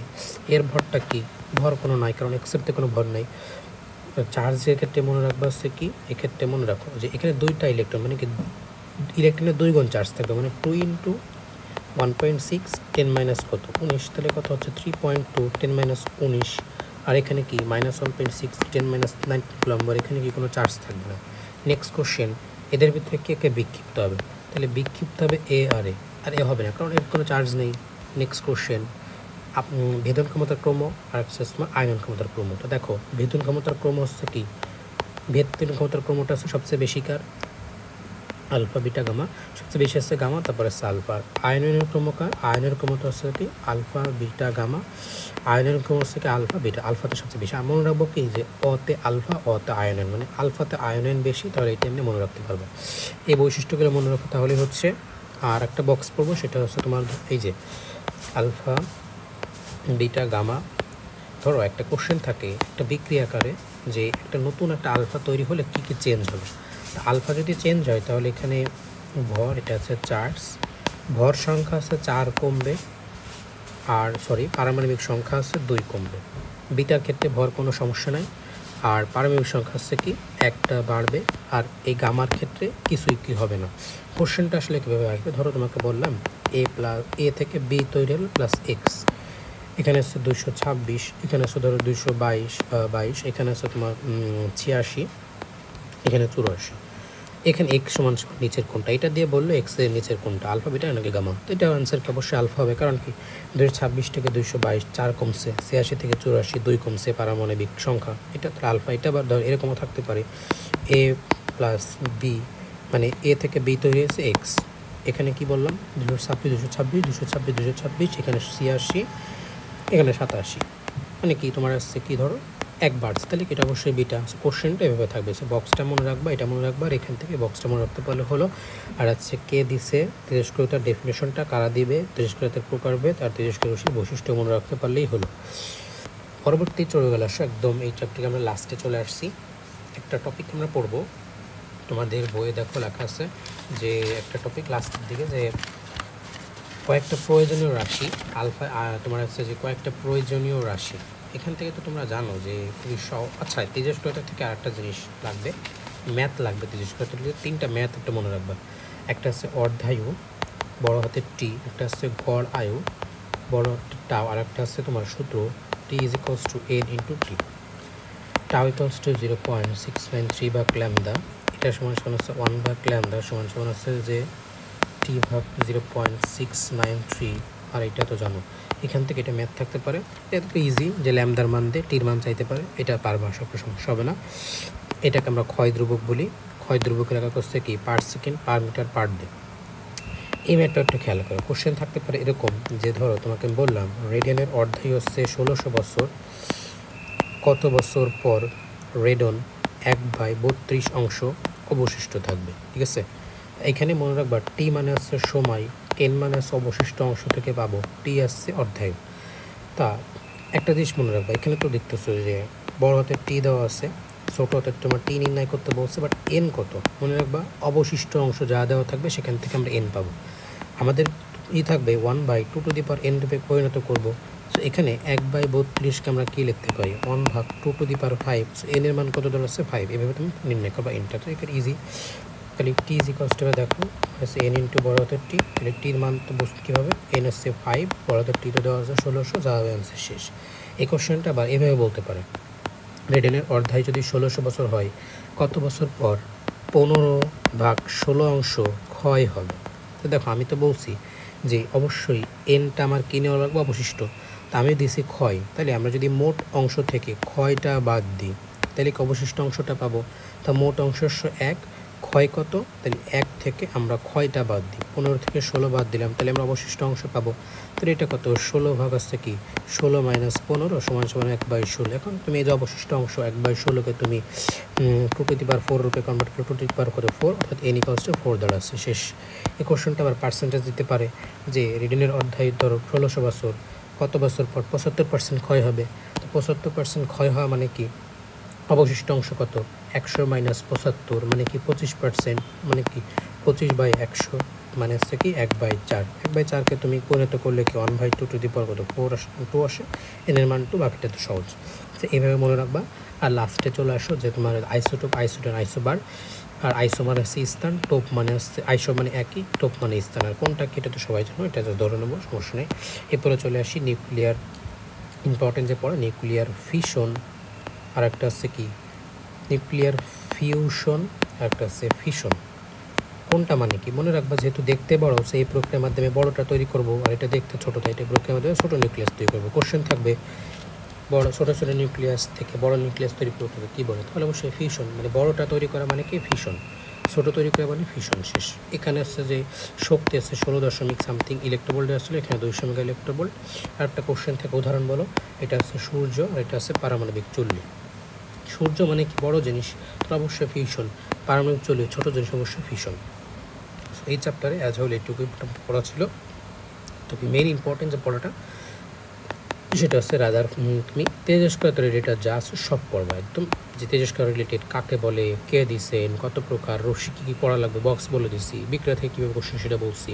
Speaker 1: এর ভরটা কি? ভর কোনো নাই, কারণ এক্সেপ্টে কোনো ভর নাই। চার্জের ক্ষেত্রে মনে রাখবা হচ্ছে কি, এক্ষেত্রে মনে রাখো যে এখানে 2টা ইলেকট্রন, মানে কি ইলেকট্রনের 2 গুণ চার্জ থাকবে, মানে 2 × 1.6 10 কত 19, তাহলে কত হচ্ছে 3.2 10 - 19। আর এখানে কি -1.6 10 - 9 কুলম্ব, এখানে কি কোনো চার্জ থাকবে না। নেক্সট কোশ্চেন, এদের ভিতরে কে কে বিক্ষিপ্ত হবে? তাহলে বিক্ষিপ্ত হবে এ আর এ, আর এ হবে না কারণ এর কোনো চার্জ নেই। নেক্সট কোশ্চেন, ভেদন ক্ষমতার ক্রম আর হচ্ছে আয়নন ক্ষমতার ক্রম। তো দেখো, ভেদন ক্ষমতার ক্রম হচ্ছে কি, ভেদন ক্ষমতার ক্রমটা হচ্ছে সবচেয়ে বেশি কার? আলফা বিটা গামা, সবচেয়ে বেশি আসছে গামা, তারপরে হচ্ছে আলফা। আয়নের ক্রমকার, আয়নের ক্রমতা হচ্ছে কি আলফা বিটা গামা, আয়নের ক্রম হচ্ছে কি আলফা বিটা, আলফাতে সবচেয়ে বেশি। মনে রাখবো কি যে অতে আলফা, অতে আয়নন, মানে আলফাতে আয়নন বেশি, তাহলে এটা এমনি মনে রাখতে পারবো। এই বৈশিষ্ট্যগুলো মনে রাখো, তাহলে হচ্ছে। আর একটা বক্স পড়বো, সেটা হচ্ছে তোমার এই যে আলফা বিটা গামা। ধরো একটা কোশ্চেন থাকে একটা বিক্রিয়াকারে, যে একটা নতুন একটা আলফা তৈরি হলে কী কী চেঞ্জ হবে। আলফা যদি চেঞ্জ হয় তাহলে এখানে ভর, এটা আছে চার্জ, ভর সংখ্যা আছে 4 কমবে, আর পারমাণবিক সংখ্যা আছে 2 কমবে। বিটার ক্ষেত্রে ভর কোনো সমস্যা নাই, আর পারমাণবিক সংখ্যা আছে কি 1টা বাড়বে। আর এই গামার ক্ষেত্রে কিছুই কি হবে না। কোশ্চেনটা আসলে কীভাবে আসবে? ধরো তোমাকে বললাম এ থেকে বি তৈরি হলো প্লাস এক্স, এখানে আছে 226, এখানে আছে ধরো 222, এখানে আছে তোমার 86, এখানে 84, এখানে এক্স সমান নিচের কোনটা, এটা দিয়ে বললো এক্স এর নিচের কোনটা, আলফা বিটা নাকি গামা। তো এটা আনসার কি অবশ্যই আলফা হবে, কারণ কি 226 থেকে 222 4 কমছে, 86 থেকে 84 2 কমছে পারমাণবিক সংখ্যা, এটা তো আলফা। এটা আবার ধর এরকমও থাকতে পারে এ প্লাস বি, মানে এ থেকে বি তৈরি হয়েছে এক্স, এখানে কি বললাম 226, এখানে 86, এখানে 87, মানে কি তোমার আসছে কি ধরো 1 বাড়ছে, তাহলে এটা অবশ্যই বিটা। কোশ্চেনটা এভাবে থাকবে। সো বক্সটা মনে রাখবা, এটা মনে রাখবা, আর এখান থেকে বক্সটা মনে রাখতে পারলে হলো। আর হচ্ছে কে দিছে তেজস্ক্রিয়তার ডেফিনেশনটা, কারা দিবে, তেজস্ক্রিয়তার প্রকারভেদ আর তেজস্ক্রিয় রশ্মির বৈশিষ্ট্য মনে রাখতে পারলেই হলো। পরবর্তী চলে গেল আসো একদম এই চ্যাপ্টারে আমরা লাস্টে চলে আসছি। একটা টপিক আমরা পড়বো, তোমাদের বইয়ে দেখো লেখা আছে যে একটা টপিক লাস্টের দিকে, যে কয়েকটা প্রয়োজনীয় রাশি আলফা, তোমার হচ্ছে যে কয়েকটা প্রয়োজনীয় রাশি। এখান থেকে তো তোমরা জানো যে খুবই আচ্ছা, তেজস্ক্রিয়তা থেকে আরেকটা জিনিস লাগবে, ম্যাথ লাগবে। তেজস্ক্রিয়তা থেকে 3টা ম্যাথ একটা মনে রাখবা, একটা হচ্ছে অর্ধায়ু বড় হাতের টি, একটা হচ্ছে গড় আয়ু বড় হাতের টাও, আর একটা হচ্ছে তোমার সূত্র T is equals to n into T, tau equals two 0.693 ভাগ ল্যামদা, এটা সমান হচ্ছে 1 ভাগ ল্যামদা সমান হচ্ছে যে টি ভাগ 0.693, আর এটা তো জানো। এখান থেকে এটা ম্যাথ থাকতে পারে, এটা তো ইজি যে ল্যামদার মান দিয়ে টির মান চাইতে পারে, এটা পারবা, সব সমস্যা হবে না। এটাকে আমরা ক্ষয় ধ্রুবক বলি। ক্ষয় ধ্রুবকের একক হচ্ছে কি per second, per metre, per day. এই ম্যাথটা খেয়াল করো, কোশ্চেন থাকতে পারে এরকম যে ধরো তোমাকে আমি বললাম রেডিয়ানের অর্ধায়ু হচ্ছে 1600 বছর, কত বছর পর রেডন 1/32 অংশ অবশিষ্ট থাকবে, ঠিক আছে। এখানে মনে রাখবা টি মানে হচ্ছে সময়, এন মানে হচ্ছে অবশিষ্ট অংশ থেকে পাবো, টি আসছে অর্ধায়ু। তা একটা জিনিস মনে রাখবা, এখানে তো দেখতেছো যে বড় হাতের টি দেওয়া আছে, ছোটো হাতের তোমার টি নির্ণয় করতে বলছে, বাট এন কত মনে রাখবা, অবশিষ্ট অংশ যা দেওয়া থাকবে সেখান থেকে আমরা এন পাবো। আমাদের থাকবে 1/2n রূপে পরিণত করবো। সো এখানে 1/32কে আমরা কী লিখতে পারি, 1/2 সো এন এর মান কত ধরা আছে 5, এভাবে তুমি নির্ণয় করবা এনটা। তো এখানে ইজি, তাহলে টি ইজ ইকুয়ালস টু দেখো হচ্ছে এন ইন্টু বড় হাতের টি, তাহলে টির মান তো বুঝতে কীভাবে, এন হচ্ছে 5, বড় হাতের টি তো দেওয়া আছে 1600, যা হবে অ্যান্সার শেষ। এই কোশ্চেনটা আবার এভাবে বলতে পারে, রেডিয়ানের অর্ধায়ু যদি 1600 বছর হয়, কত বছর পর 15/16 অংশ ক্ষয় হবে। তো দেখো আমি তো বলছি যে অবশ্যই এনটা আমার কিনে লাগবে অবশিষ্ট, তা আমি দিছি ক্ষয়, তাহলে আমরা যদি মোট অংশ থেকে ক্ষয়টা বাদ দিই তাহলে কি অবশিষ্ট অংশটা পাবো। তা মোট অংশ 1, ক্ষয় কত, তাহলে 1 থেকে আমরা ক্ষয়টা বাদ দিই, 15 থেকে 16 বাদ দিলাম, তাহলে আমরা অবশিষ্ট অংশ পাবো। তাহলে এটা কত, 16 ভাগ আসছে কি 16 - 15 = 1/16। এখন তুমি এই যে অবশিষ্ট অংশ 1/16কে তুমি 2^4 রূপে কনভার্ট করে 2^4, অর্থাৎ n = 4 দাঁড়াচ্ছে, শেষ। এই কোশ্চেনটা আবার পার্সেন্টেজ দিতে পারে যে রেডিয়ানের অর্ধায়ু ধরো 1600 বছর, কত বছর পর 75% ক্ষয় হবে। তো 75% ক্ষয় হওয়া মানে কি, অবশিষ্ট অংশ কত, 100 - 75 মানে কি 25%, মানে কি 25/100 মানে হচ্ছে কি 1/4। 1/4কে তুমি পরিণত করলে কি 1/2 আসে, এনের মান 2, বাকিটা তো সহজ। তো এইভাবে মনে রাখবা। আর লাস্টে চলে আসো যে তোমার আইসোটোপ, আইসোটোন, আইসোবার। আর আইসো মানে হচ্ছে স্থান, টোপ মানে হচ্ছে আইসো মানে একই, টোপ মানে স্থান। আর কোনটা কি এটা তো সবাই জানো, এটা জাস্ট ধরে নেবো, সমস্যা নেই। এরপরে চলে আসি নিউক্লিয়ার, ইম্পর্টেন্ট যে পড়ে নিউক্লিয়ার ফিশন, আর একটা হচ্ছে কি নিউক্লিয়ার ফিউশন, আর একটা হচ্ছে ফিশন। কোনটা মানে কি মনে রাখবা, যেহেতু দেখতে বড় সেই প্রক্রিয়ার মাধ্যমে বড়টা তৈরি করব, আর এটা দেখতে ছোট, তাই এটা প্রক্রিয়ার মাধ্যমে ছোটো নিউক্লিয়াস তৈরি করবো। কোশ্চেন থাকবে বড় ছোটো ছোটো নিউক্লিয়াস থেকে বড় নিউক্লিয়াস তৈরি করতে কী বলে, তাহলে অবশ্যই ফিউশন, মানে বড়টা তৈরি করা মানে কি ফিউশন, ছোটো তৈরি করা মানে ফিউশন, শেষ। এখানে আসছে যে শক্তি আছে 16.something ইলেকট্রোভোল্ট আসলে, এখানে 200 মেগা ইলেকট্রোভোল্ট। আর একটা কোশ্চেন থেকে উদাহরণ বলো, এটা হচ্ছে সূর্য, আর এটা হচ্ছে পারমাণবিক চুল্লি। সূর্য মানে কি বড় জিনিস, তো অবশ্যই ফিউশন, পারমাণবিক চুল্লি ছোটো জিনিস, অবশ্যই ফিউশন। এই চ্যাপ্টারে অ্যাজ হল এইটুকুই পড়া ছিল। তবে মেইন ইম্পর্টেন্ট যে পড়াটা সেটা হচ্ছে রাদার তুমি তেজস্ক্রিয় রিলেটেড যা আছে সব পড়বা একদম, যে তেজস্ক্রিয় রিলেটেড কাকে বলে, কে দিছেন, কত প্রকার, রশ্মি কী কী পড়া লাগবে, বক্স বলে দিছি, বিক্রিয়া থেকে কীভাবে কোশ্চেন সেটা বলছি।